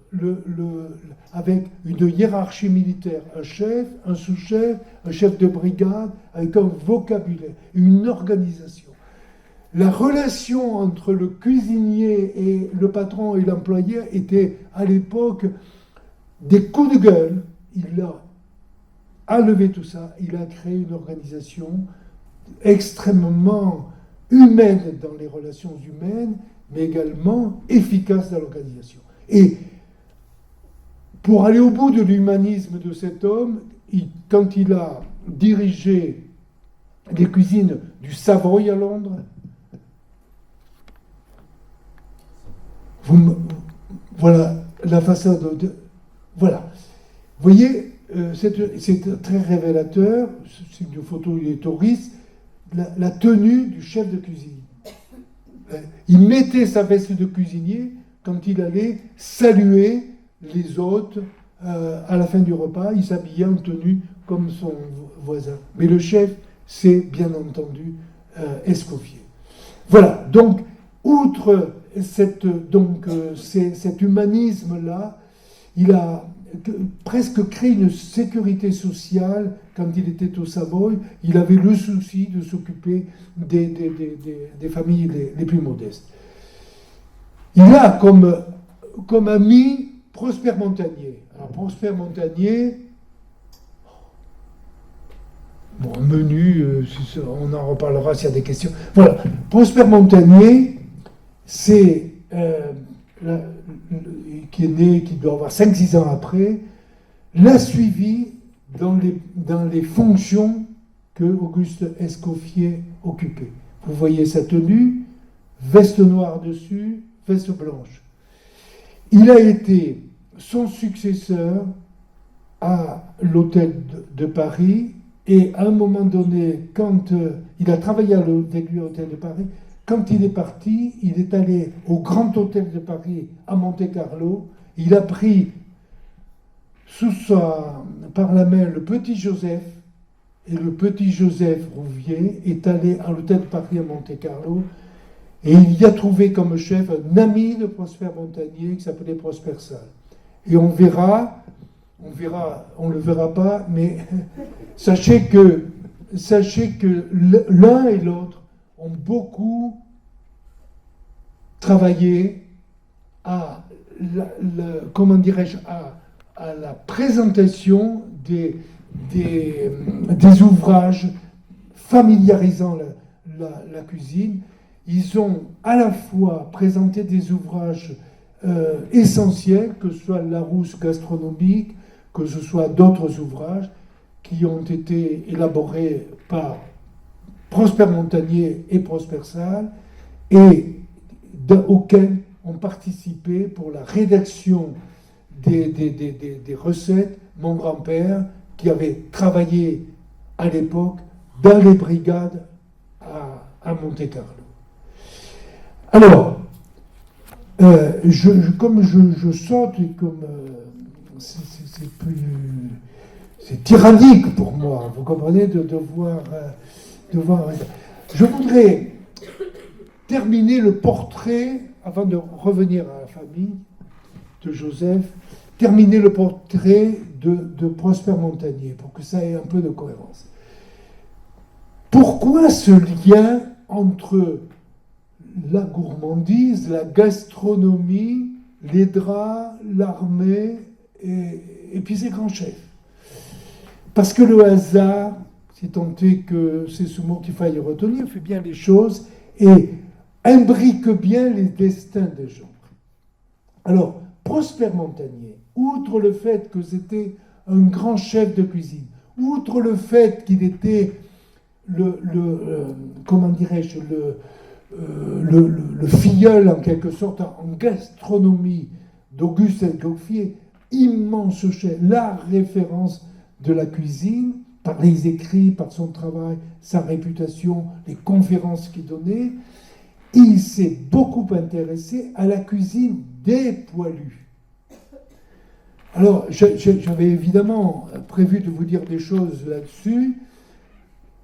avec une hiérarchie militaire, un chef, un sous-chef, un chef de brigade, avec un vocabulaire, une organisation. la relation entre le cuisinier et le patron et l'employé était à l'époque des coups de gueule. Il a enlevé tout ça, il a créé une organisation extrêmement humaine dans les relations humaines, mais également efficace dans l'organisation. Et pour aller au bout de l'humanisme de cet homme, quand il a dirigé les cuisines du Savoy à Londres, voilà la façade. Voilà. Vous voyez, c'est très révélateur, c'est une photo des touristes, la tenue du chef de cuisine. Il mettait sa veste de cuisinier quand il allait saluer les hôtes à la fin du repas. Il s'habillait en tenue comme son voisin. Mais le chef, c'est bien entendu Escoffier. Voilà, donc, outre cet humanisme-là, il a presque créé une sécurité sociale quand il était au Savoy. Il avait le souci de s'occuper des familles les plus modestes. Il a comme ami Prosper Montagnier. Alors Prosper Montagnier, bon, menu, on en reparlera s'il y a des questions. Voilà, Prosper Montagnier, c'est qui est né, qui doit avoir 5-6 ans après, l'a suivi dans les fonctions que Auguste Escoffier occupait. Vous voyez sa tenue, veste noire dessus, veste blanche. Il a été son successeur à l'hôtel de Paris, et à un moment donné, quand il a travaillé avec lui à l'hôtel de Paris, quand il est parti, il est allé au Grand Hôtel de Paris à Monte-Carlo. Il a pris par la main le petit Joseph, et le petit Joseph Rouvier est allé à l'hôtel de Paris à Monte-Carlo, et il y a trouvé comme chef un ami de Prosper Montagnier qui s'appelait Prosper Salle. Et on le verra pas, mais sachez que l'un et l'autre ont beaucoup travaillé à la présentation des ouvrages familiarisant la cuisine. Ils ont à la fois présenté des ouvrages essentiels, que ce soit Larousse gastronomique, que ce soit d'autres ouvrages qui ont été élaborés par Prosper Montagnier et Prosper Salle, et auxquels ont participé pour la rédaction des recettes mon grand-père, qui avait travaillé à l'époque dans les brigades à Monte-Carlo. Alors, comme je saute, et comme c'est tyrannique pour moi, vous comprenez, de voir. Je voudrais terminer le portrait, avant de revenir à la famille de Joseph, terminer le portrait de Prosper Montagnier, pour que ça ait un peu de cohérence. Pourquoi ce lien entre la gourmandise, la gastronomie, les draps, l'armée et puis ces grands chefs? Parce que le hasard, si tant est que c'est ce mot qu'il faille retenir, fait bien les choses et imbrique bien les destins des gens. Alors, Prosper Montagnier, outre le fait que c'était un grand chef de cuisine, outre le fait qu'il était le filleul, en quelque sorte, en gastronomie d'Auguste Escoffier, immense chef, la référence de la cuisine, par les écrits, par son travail, sa réputation, les conférences qu'il donnait, il s'est beaucoup intéressé à la cuisine des poilus. Alors, j'avais évidemment prévu de vous dire des choses là-dessus.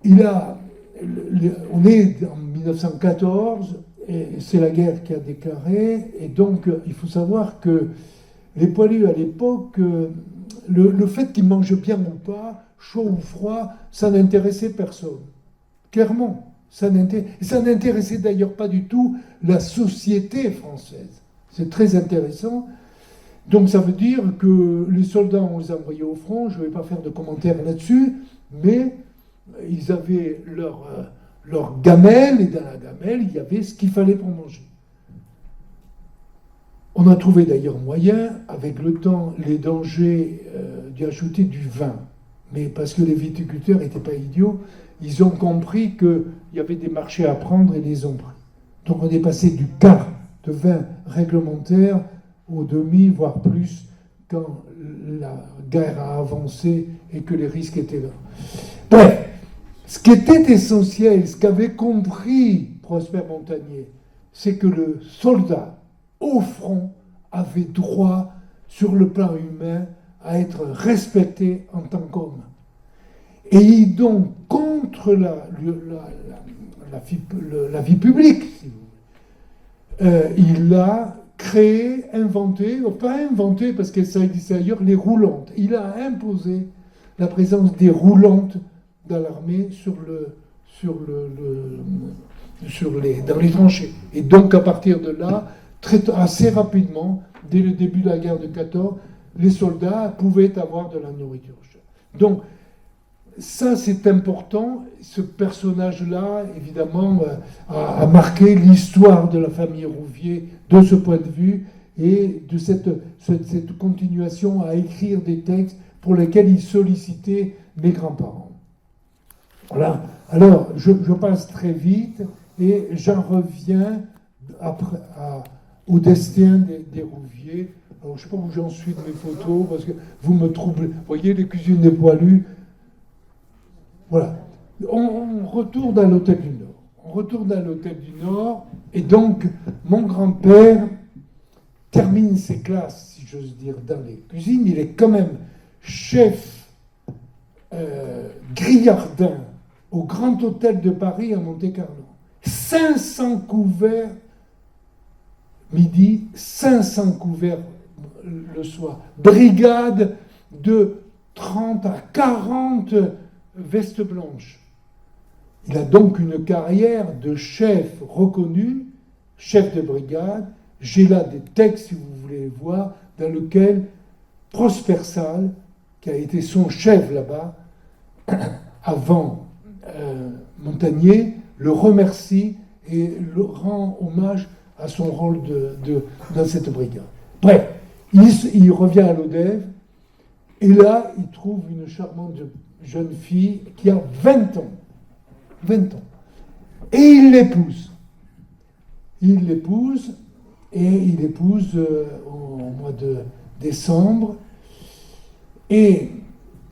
On est en 1914, et c'est la guerre qui a déclaré, et donc il faut savoir que les poilus à l'époque, le fait qu'ils mangent bien ou pas, chaud ou froid, ça n'intéressait personne. Clairement, Ça n'intéressait d'ailleurs pas du tout la société française. C'est très intéressant. Donc ça veut dire que les soldats, on les a envoyés au front, je ne vais pas faire de commentaires là-dessus, mais ils avaient leur gamelle, et dans la gamelle, il y avait ce qu'il fallait pour manger. On a trouvé d'ailleurs moyen, avec le temps, les dangers, d'y ajouter du vin. Mais parce que les viticulteurs n'étaient pas idiots, ils ont compris qu'il y avait des marchés à prendre et les ont pris. Donc on est passé du quart de vin réglementaire au demi, voire plus, quand la guerre a avancé et que les risques étaient là. Bref, ce qui était essentiel, ce qu'avait compris Prosper Montagnier, c'est que le soldat, au front, avait droit, sur le plan humain, à être respecté en tant qu'homme. Et donc, contre la vie publique, si vous voulez, il a créé, inventé, pas inventé parce que ça existait ailleurs, les roulantes. Il a imposé la présence des roulantes dans l'armée dans les tranchées. Et donc, à partir de là, assez rapidement, dès le début de la guerre de 14, les soldats pouvaient avoir de la nourriture. Donc, ça, c'est important. Ce personnage-là, évidemment, a marqué l'histoire de la famille Rouvier de ce point de vue et de cette continuation à écrire des textes pour lesquels il sollicitait mes grands-parents. Voilà. Alors, je passe très vite et j'en reviens après au destin des Rouvier. Alors, je ne sais pas où j'en suis de mes photos parce que vous me troublez. Vous voyez, les cuisines des poilus. Voilà. On retourne à l'hôtel du Nord. On retourne à l'hôtel du Nord et donc mon grand-père termine ses classes, si j'ose dire, dans les cuisines. Il est quand même chef grillardin au Grand Hôtel de Paris à Monte-Carlo. 500 couverts midi, 500 couverts le soir. Brigade de 30 à 40 vestes blanches. Il a donc une carrière de chef reconnu, chef de brigade. J'ai là des textes, si vous voulez voir, dans lesquels Prosper Salle, qui a été son chef là-bas, avant Montagnier, le remercie et le rend hommage à son rôle dans cette brigade. Bref, il revient à l'ODEV, et là, il trouve une charmante jeune fille qui a 20 ans. 20 ans. Et il l'épouse. Il l'épouse au mois de décembre. Et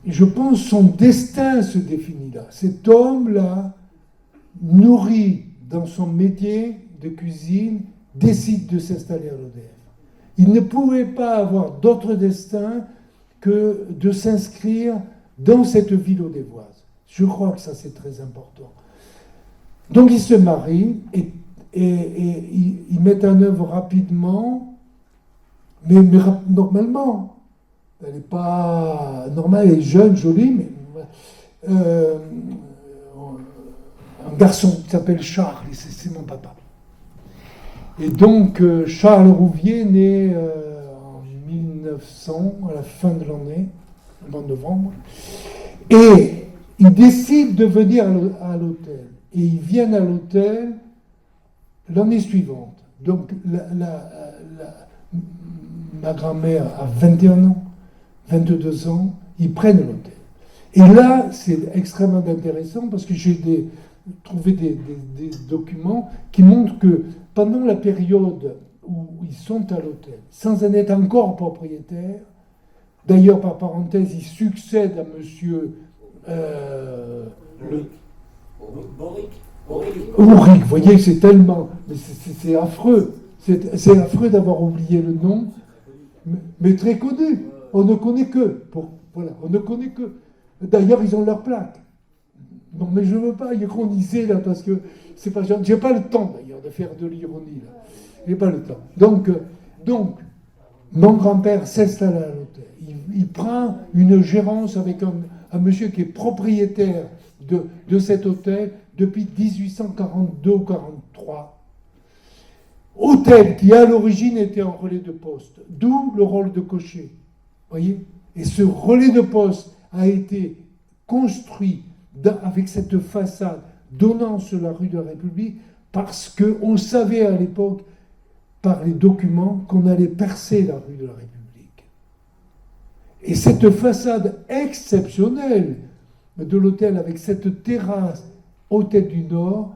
je pense que son destin se définit là. Cet homme-là, nourri dans son métier de cuisine, décide de s'installer à l'ODEV. Il ne pouvait pas avoir d'autre destin que de s'inscrire dans cette ville odévoise. Je crois que ça, c'est très important. Donc, il se marie et il met en œuvre rapidement, mais normalement. Elle n'est pas normale, elle est jeune, jolie, mais un garçon qui s'appelle Charles, et c'est mon papa. Et donc, Charles Rouvier, né en 1900, à la fin de l'année, le mois de novembre, et il décide de venir à l'hôtel. Et ils viennent à l'hôtel l'année suivante. Donc, ma grand-mère a 21 ans, 22 ans, ils prennent l'hôtel. Et là, c'est extrêmement intéressant parce que j'ai trouvé des documents qui montrent que pendant la période où ils sont à l'hôtel, sans en être encore propriétaires, d'ailleurs, par parenthèse, ils succèdent à monsieur Auric, vous voyez, c'est tellement... C'est affreux. C'est affreux d'avoir oublié le nom, mais très connu. On ne connaît que. Voilà, on ne connaît que. D'ailleurs, ils ont leur plaque. Non, mais je ne veux pas ironiser, là, parce que c'est pas... J'ai pas le temps, d'ailleurs, de faire de l'ironie, là. J'ai pas le temps. Donc mon grand-père s'installe à l'hôtel. Il prend une gérance avec un monsieur qui est propriétaire de cet hôtel depuis 1842 ou 43. Hôtel qui à l'origine était un relais de poste, d'où le rôle de cocher. Voyez ? Et ce relais de poste a été construit avec cette façade donnant sur la rue de la République parce qu'on savait à l'époque, par les documents, qu'on allait percer la rue de la République. Et cette façade exceptionnelle de l'hôtel avec cette terrasse Hôtel du Nord,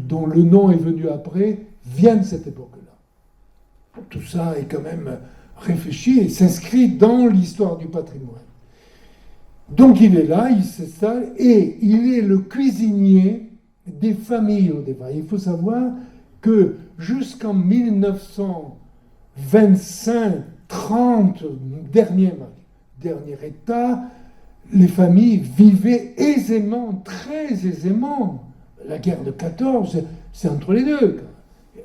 dont le nom est venu après, vient de cette époque-là. Tout ça est quand même réfléchi et s'inscrit dans l'histoire du patrimoine. Donc il est là, il s'installe et il est le cuisinier des familles au départ. Il faut savoir que jusqu'en 1925-30, dernier état, les familles vivaient aisément, très aisément. La guerre de 14, c'est entre les deux.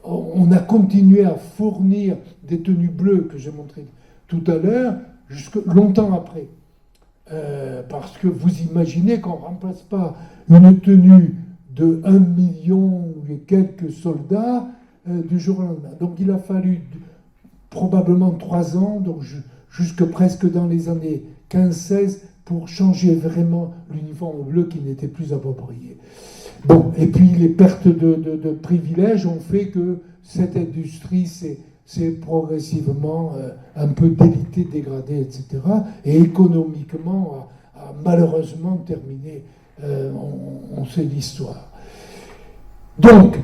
On a continué à fournir des tenues bleues que j'ai montrées tout à l'heure, jusque longtemps après. Parce que vous imaginez qu'on ne remplace pas une tenue de 1 million et quelques soldats du jour au lendemain. Donc il a fallu probablement 3 ans, donc jusque presque dans les années 15-16, pour changer vraiment l'uniforme bleu qui n'était plus approprié. Bon, et puis les pertes de privilèges ont fait que cette industrie s'est progressivement un peu délitée, dégradée, etc. Et économiquement a malheureusement terminé, on sait l'histoire. Donc,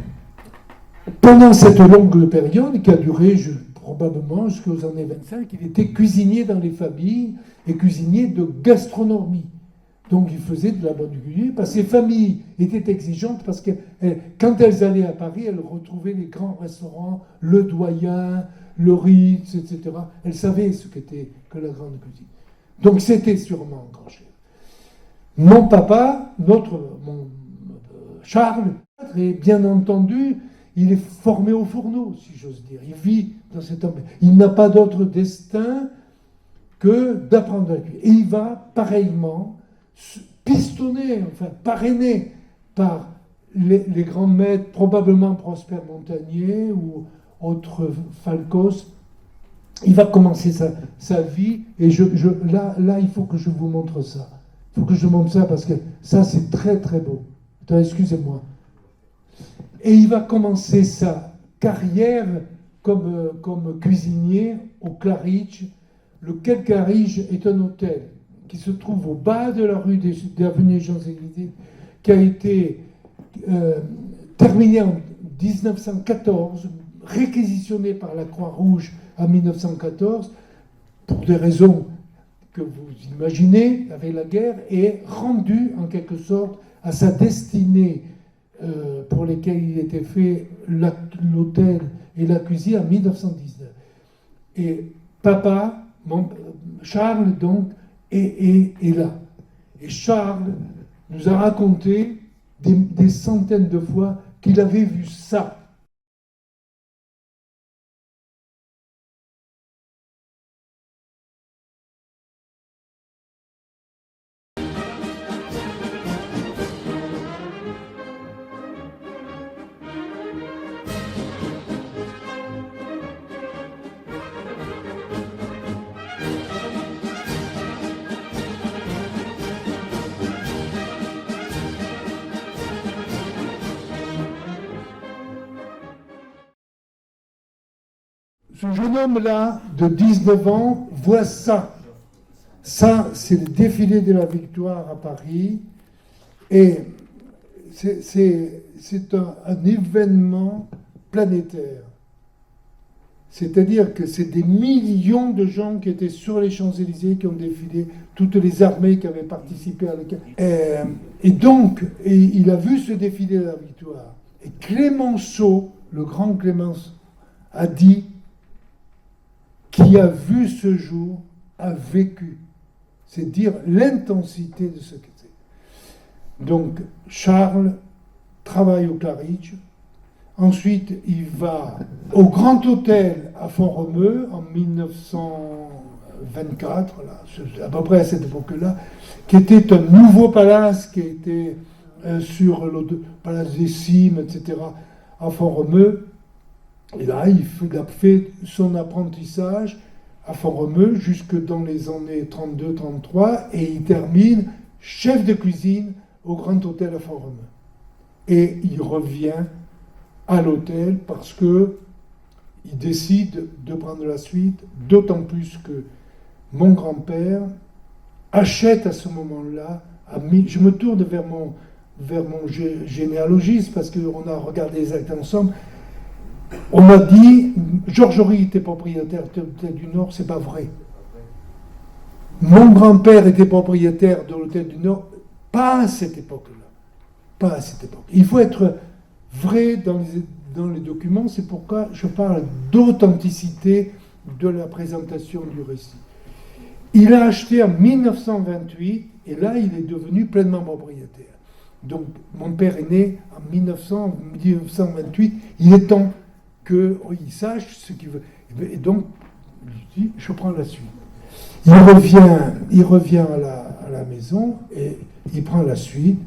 pendant cette longue période, qui a duré probablement jusqu'aux années 25, il était cuisinier dans les familles et cuisinier de gastronomie. Donc il faisait de la bonne cuisine, parce que ces familles étaient exigeantes, parce que quand elles allaient à Paris, elles retrouvaient les grands restaurants, le Doyen, le Ritz, etc. Elles savaient ce qu'était que la grande cuisine. Donc c'était sûrement un grand chef. Mon papa, mon Charles, et bien entendu, il est formé au fourneau, si j'ose dire. Il vit dans cet ambiance. Il n'a pas d'autre destin que d'apprendre à cuire. Et il va pareillement pistonné, enfin parrainé par les grands maîtres, probablement Prosper Montagnier ou autres Falcos. Il va commencer sa vie, et là, il faut que je vous montre ça. Il faut que je montre ça parce que ça, c'est très très beau. Attends, excusez-moi. Et il va commencer sa carrière comme cuisinier au Claridge. Le Claridge est un hôtel qui se trouve au bas de la rue des avenues Champs-Élysées, qui a été terminé en 1914, réquisitionné par la Croix-Rouge en 1914, pour des raisons que vous imaginez avec la guerre, et rendu en quelque sorte à sa destinée pour lesquelles il était fait l'hôtel et la cuisine en 1919. Et papa, Charles donc, est là. Et Charles nous a raconté des centaines de fois qu'il avait vu ça. Ce jeune homme-là, de 19 ans, voit ça. Ça, c'est le défilé de la Victoire à Paris. Et c'est un événement planétaire. C'est-à-dire que c'est des millions de gens qui étaient sur les Champs-Élysées, qui ont défilé, toutes les armées qui avaient participé à la guerre. Et donc, il a vu ce défilé de la Victoire. Et Clémenceau, le grand Clémenceau, a dit: qui a vu ce jour a vécu. C'est dire l'intensité de ce que c'est. Donc, Charles travaille au Claridge. Ensuite, il va au Grand Hôtel à Font-Romeu en 1924, là, à peu près à cette époque-là, qui était un nouveau palace qui a été sur le Palace des Cimes, etc., à Font-Romeu. Et là, il a fait son apprentissage à Font-Romeu jusque dans les années 32-33 et il termine chef de cuisine au Grand Hôtel à Font-Romeu. Et il revient à l'hôtel parce que il décide de prendre la suite, d'autant plus que mon grand-père achète à ce moment-là, je me tourne vers mon généalogiste parce qu'on a regardé les actes ensemble. On m'a dit, Georges Horry était propriétaire de l'Hôtel du Nord, c'est pas vrai. Mon grand-père était propriétaire de l'Hôtel du Nord, pas à cette époque-là. Pas à cette époque. Il faut être vrai dans les documents, c'est pourquoi je parle d'authenticité de la présentation du récit. Il a acheté en 1928, et là, il est devenu pleinement propriétaire. Donc, mon père est né en 1928, il est temps qu'il sache ce qu'il veut. Et donc, je dis, je prends la suite. Il revient à la maison, et il prend la suite,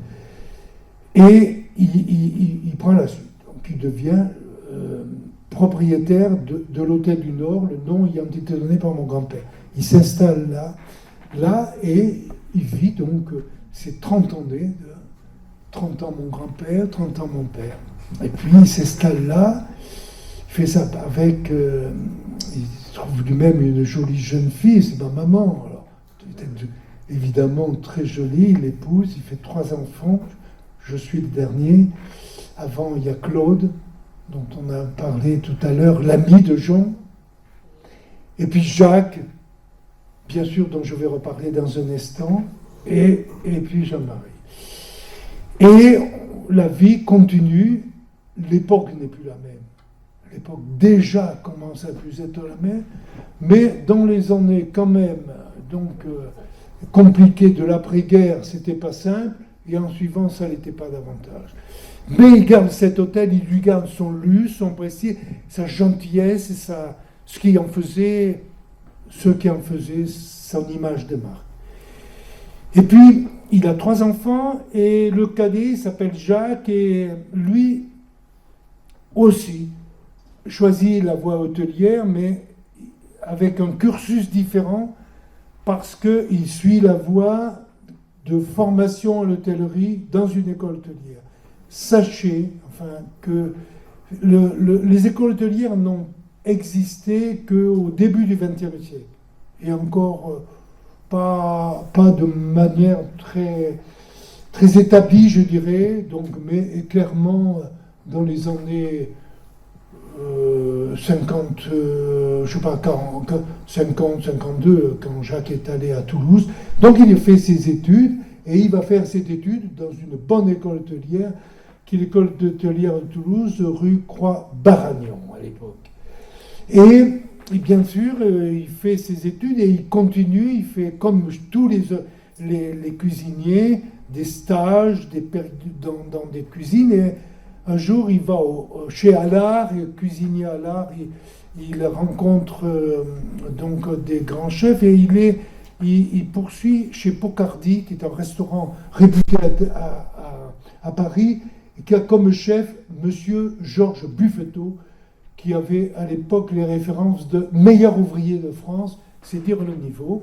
et il prend la suite. Donc, il devient propriétaire de l'Hôtel du Nord, le nom ayant été donné par mon grand-père. Il s'installe là, et il vit donc ses 30 années, 30 ans mon grand-père, 30 ans mon père. Et puis il s'installe là, il fait ça avec, il trouve lui-même une jolie jeune fille, c'est ma maman, alors évidemment très jolie, il l'épouse, il fait 3 enfants, je suis le dernier. Avant il y a Claude, dont on a parlé tout à l'heure, l'ami de Jean, et puis Jacques, bien sûr, dont je vais reparler dans un instant, et puis Jean-Marie. Et la vie continue, l'époque n'est plus la même. L'époque déjà commence à plus être la même, mais dans les années quand même compliquées de l'après-guerre, c'était pas simple, et en suivant, ça n'était pas davantage. Mais il garde cet hôtel, il lui garde son luxe, son prestige, sa gentillesse, et ce qui en faisait son image de marque. Et puis, il a 3 enfants, et le cadet s'appelle Jacques, et lui aussi choisit la voie hôtelière, mais avec un cursus différent, parce qu'il suit la voie de formation à l'hôtellerie dans une école hôtelière. Sachez que les écoles hôtelières n'ont existé qu'au début du XXe siècle, et encore pas de manière très, très établie, je dirais, mais clairement dans les années 50, je sais pas, 50, 52, quand Jacques est allé à Toulouse. Donc il a fait ses études, et il va faire ses études dans une bonne école hôtelière, qui est l'école hôtelière de Toulouse, rue Croix-Baragnon à l'époque. Et bien sûr, il fait ses études et il continue, il fait comme tous les cuisiniers, des stages dans des cuisines. Et un jour, il va chez Allard, cuisinier Allard, il rencontre donc des grands chefs, et il poursuit chez Pocardi, qui est un restaurant réputé à Paris, et qui a comme chef Monsieur Georges Buffetot, qui avait à l'époque les références de meilleur ouvrier de France, c'est dire le niveau.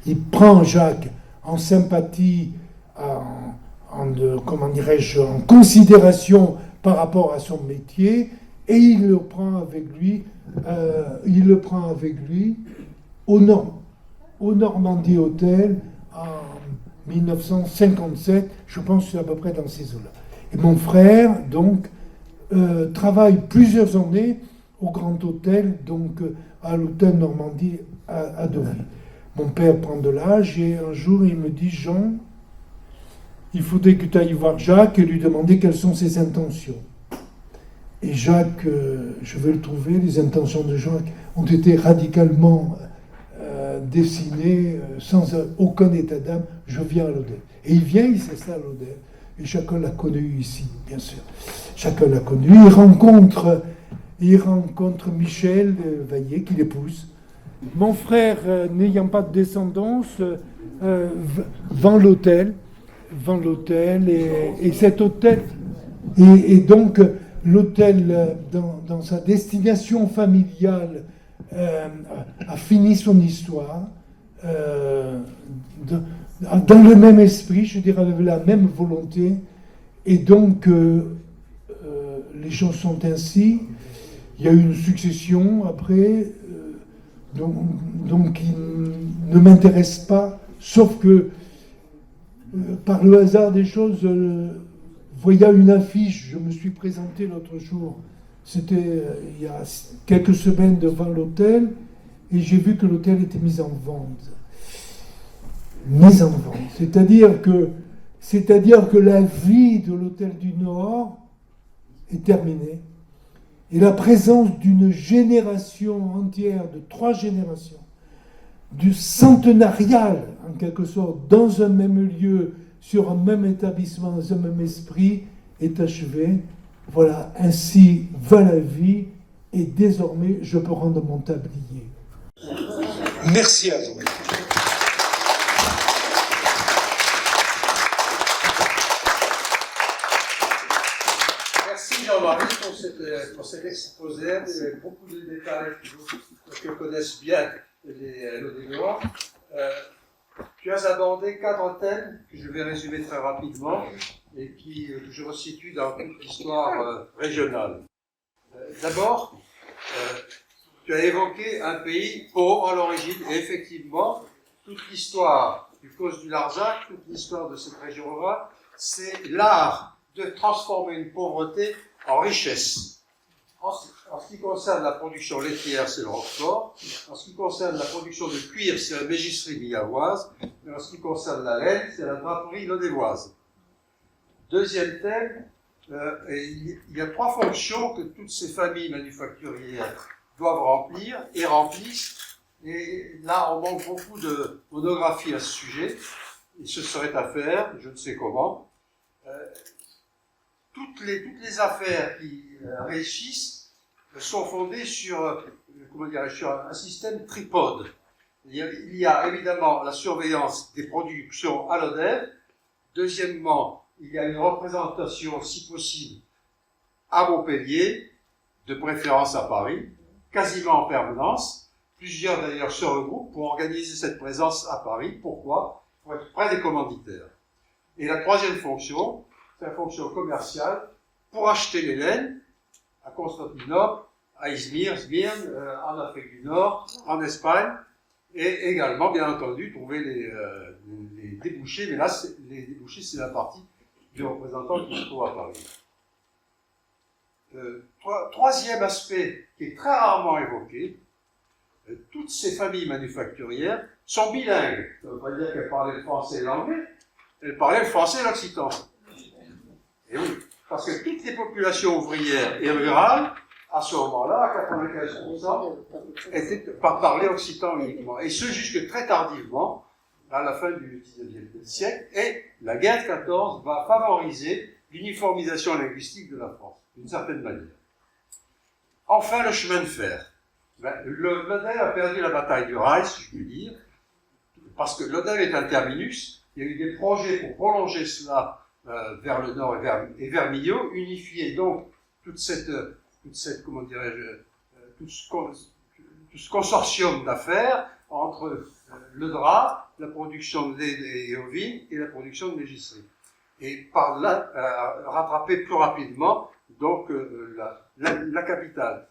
Il prend Jacques en sympathie, en considération par rapport à son métier, et il le prend avec lui au Normandie Hotel en 1957, je pense que c'est à peu près dans ces eaux-là. Et mon frère, donc, travaille plusieurs années au Grand Hôtel, donc à l'hôtel Normandie à Deauville. Mon père prend de l'âge, et un jour il me dit: Jean, il faudrait que tu ailles voir Jacques et lui demander quelles sont ses intentions. Et Jacques, je vais le trouver, les intentions de Jacques ont été radicalement dessinées, sans aucun état d'âme. Je viens à l'hôtel. Et il vient, il s'installe à l'hôtel. Et chacun l'a connu ici, bien sûr. Chacun l'a connu. Il rencontre Michel Vaillet, qui l'épouse. Mon frère, n'ayant pas de descendance, vend l'hôtel. vend l'hôtel et cet hôtel, et donc l'hôtel dans sa destination familiale a fini son histoire dans le même esprit, je dirais avec la même volonté, et donc les gens sont ainsi. Il y a eu une succession après, donc qui ne m'intéresse pas, sauf que par le hasard des choses, voyant une affiche, je me suis présenté l'autre jour, c'était il y a quelques semaines devant l'hôtel, et j'ai vu que l'hôtel était mis en vente. Mis en vente, c'est-à-dire que la vie de l'hôtel du Nord est terminée. Et la présence d'une génération entière, de 3 générations, du centenarial, en quelque sorte, dans un même lieu, sur un même établissement, dans un même esprit, est achevée. Voilà, ainsi va la vie, et désormais, je peux rendre mon tablier. Merci à vous. Merci Jean-Marie pour cet exposé, beaucoup de détails que connaissent bien les Lodénois. Tu as abordé 4 thèmes que je vais résumer très rapidement et que je resitue dans toute l'histoire régionale. D'abord, tu as évoqué un pays pauvre à l'origine, et effectivement, toute l'histoire du Causse du Larzac, toute l'histoire de cette région-là, c'est l'art de transformer une pauvreté en richesse. En ce qui concerne la production laitière, c'est le Roquefort. En ce qui concerne la production de cuir, c'est la mégisserie billavoise. Et en ce qui concerne la laine, c'est la draperie lodévoise. Deuxième thème, il y a 3 fonctions que toutes ces familles manufacturières doivent remplir et remplissent. Et là, on manque beaucoup de monographie à ce sujet. Et ce serait à faire, je ne sais comment. Toutes les affaires qui réussissent sont fondées sur, sur un système tripode. Il y a évidemment la surveillance des productions à l'ODEV. Deuxièmement, il y a une représentation, si possible, à Montpellier, de préférence à Paris, quasiment en permanence. Plusieurs d'ailleurs se regroupent pour organiser cette présence à Paris. Pourquoi? Pour être près des commanditaires. Et la troisième fonction, c'est la fonction commerciale pour acheter les laines à Constantinople, à Izmir, Smyrne, en Afrique du Nord, en Espagne, et également, bien entendu, trouver les débouchés. Mais là, les débouchés, c'est la partie du représentant qui se trouve à Paris. Troisième aspect qui est très rarement évoqué, toutes ces familles manufacturières sont bilingues. Ça ne veut pas dire qu'elles parlaient le français et l'anglais, elles parlaient le français et l'occitan. Et oui, parce que toutes les populations ouvrières et rurales, à ce moment-là, à 95%, étaient parlaient occitan uniquement. Et ce, jusque très tardivement, à la fin du XIXe siècle, et la guerre de 14 va favoriser l'uniformisation linguistique de la France, d'une certaine manière. Enfin, le chemin de fer. L'ODEV a perdu la bataille du Rail, si je puis dire, parce que l'ODEV est un terminus. Il y a eu des projets pour prolonger cela vers le nord et vers Millau, unifier donc tout ce consortium d'affaires entre le drap, la production de lait et ovines et la production de mégisserie. Et par là, rattraper plus rapidement donc la capitale.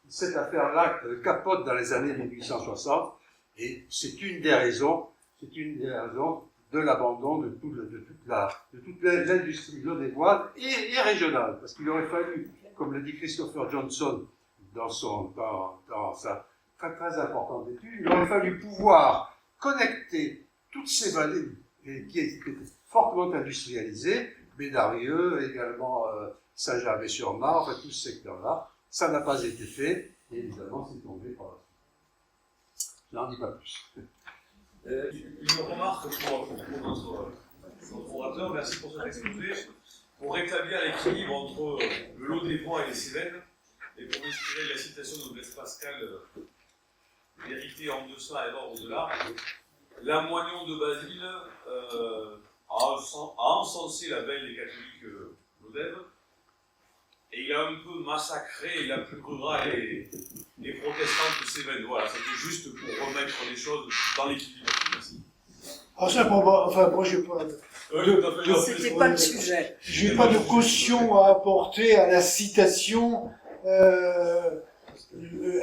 Cette affaire-là capote dans les années 1860 et c'est une des raisons de l'abandon de toute l'industrie lodévoise et régionale. Parce qu'il aurait fallu, comme le dit Christopher Johnson dans sa très très importante étude, il aurait fallu pouvoir connecter toutes ces vallées qui étaient fortement industrialisées, Bédarieux, également Saint-Gervais-sur-Marne, enfin tout ce secteur-là. Ça n'a pas été fait, et évidemment c'est tombé par la suite. Je n'en dis pas plus. Une remarque pour notre orateur, merci pour cet exposé. Pour rétablir l'équilibre entre le Lodévois et les Cévennes, et pour inspirer la citation de Blaise Pascal, vérité en deçà et mort au-delà, la moignon de Basile a encensé la belle des catholiques Lodève, et il a un peu massacré la plus rurale les protestantes Cévennes. Voilà, c'était juste pour remettre les choses dans l'équilibre. Merci. Ah, ça, pour moi, enfin, moi, j'ai pas. C'était pas le sujet. J'ai pas de caution à apporter à la citation.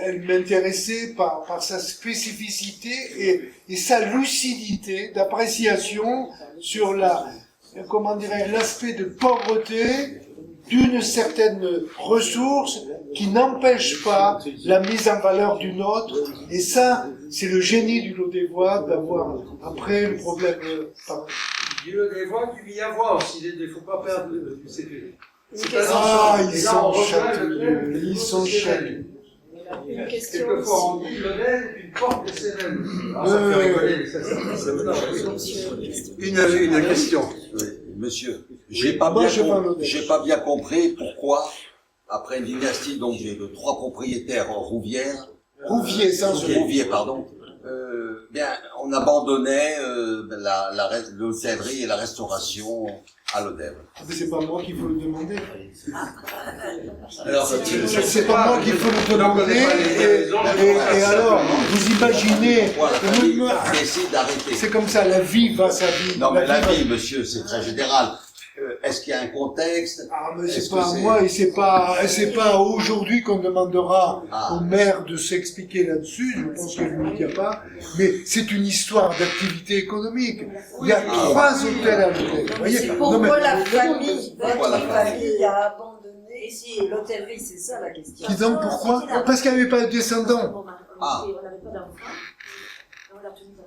Elle m'intéressait par sa spécificité et sa lucidité d'appréciation sur l'aspect de pauvreté d'une certaine ressource qui n'empêche pas la mise en valeur d'une autre. Et ça, c'est le génie du Lodévois d'avoir, après le problème, Du Lodévois, du Villavoir aussi, il ne faut pas perdre du CP. ils sont châteliers, ils sont châteliers. Une question Quelquefois on dit Lodève est une porte des Cévennes. Ah, ça fait rigoler, une question. Oui, monsieur, j'ai pas bien compris pourquoi, après une dynastie, donc j'ai de 3 propriétaires en Rouvier, pardon, bien, on abandonnait l'hôtellerie et la restauration à Lodève. C'est pas moi qu'il faut le demander. Alors, C'est pas moi qu'il faut le demander. Et alors, vous imaginez, voilà, la famille décide d'arrêter. c'est comme ça, la vie va sa vie. Non, mais la vie, monsieur, c'est très général. Est-ce qu'il y a un contexte? Ah, mais c'est Est-ce pas que c'est- moi et c'est pas aujourd'hui qu'on demandera Ah. au maire de s'expliquer là-dessus. Je pense qu'il ne le dit pas. Mais c'est une histoire d'activité économique. Il y a 3 hôtels à Lodève. Vous voyez? C'est Non, pourquoi mais- la famille, Pourquoi la votre famille a abandonné. Et si l'hôtellerie, c'est ça la question. Qui donc pourquoi? Parce qu'il n'y avait pas de descendants. Ah. On n'avait pas d'enfants. On l'a tenu dans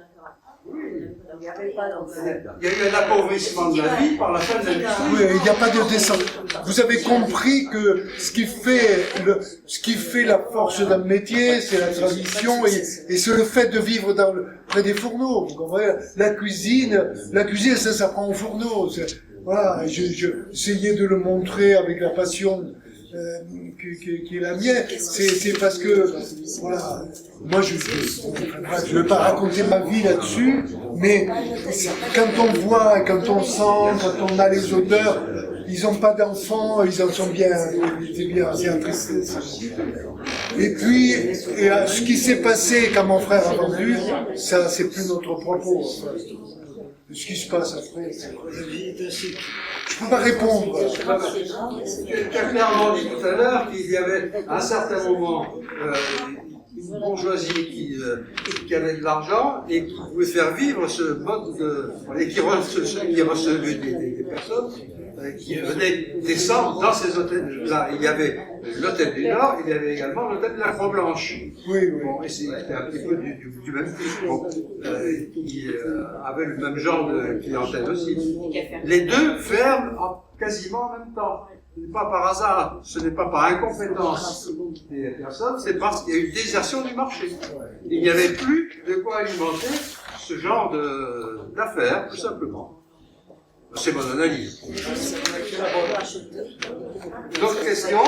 Il n'y avait pas d'enfants. Il y a eu un appauvrissement de la vie par la fin de l'industrie. Oui, il n'y a pas de descendants. Vous avez compris que ce qui fait la force d'un métier, c'est la tradition et c'est le fait de vivre près des fourneaux. Vous comprenez? La cuisine, ça s'apprend au fourneau. Voilà, j'essayais de le montrer avec la passion qui est la mienne. C'est parce que, voilà, moi je vais pas raconter ma vie là-dessus, mais quand on voit, quand on sent, quand on a les odeurs, ils n'ont pas d'enfants, ils en sont bien, c'est attristé. Et puis, ce qui s'est passé quand mon frère a vendu, ça c'est plus notre propos. Enfin, ce qui se passe après, je peux pas répondre. Tu as clairement dit tout à l'heure qu'il y avait à un certain moment une bourgeoisie qui avait de l'argent et qui pouvait faire vivre ce mode et qui recevait des personnes qui venaient descendre dans ces hôtels-là. Il y avait l'hôtel du Nord, il y avait également l'hôtel de la Croix-Blanche. Oui. Bon, et c'était un petit peu du même type, bon, qui avait le même genre de clientèle aussi. Les deux ferment quasiment en même temps. Ce n'est pas par hasard, ce n'est pas par incompétence des personnes, c'est parce qu'il y a eu désertion du marché. Il n'y avait plus de quoi alimenter ce genre d'affaires, tout simplement. C'est mon analyse. D'autres questions?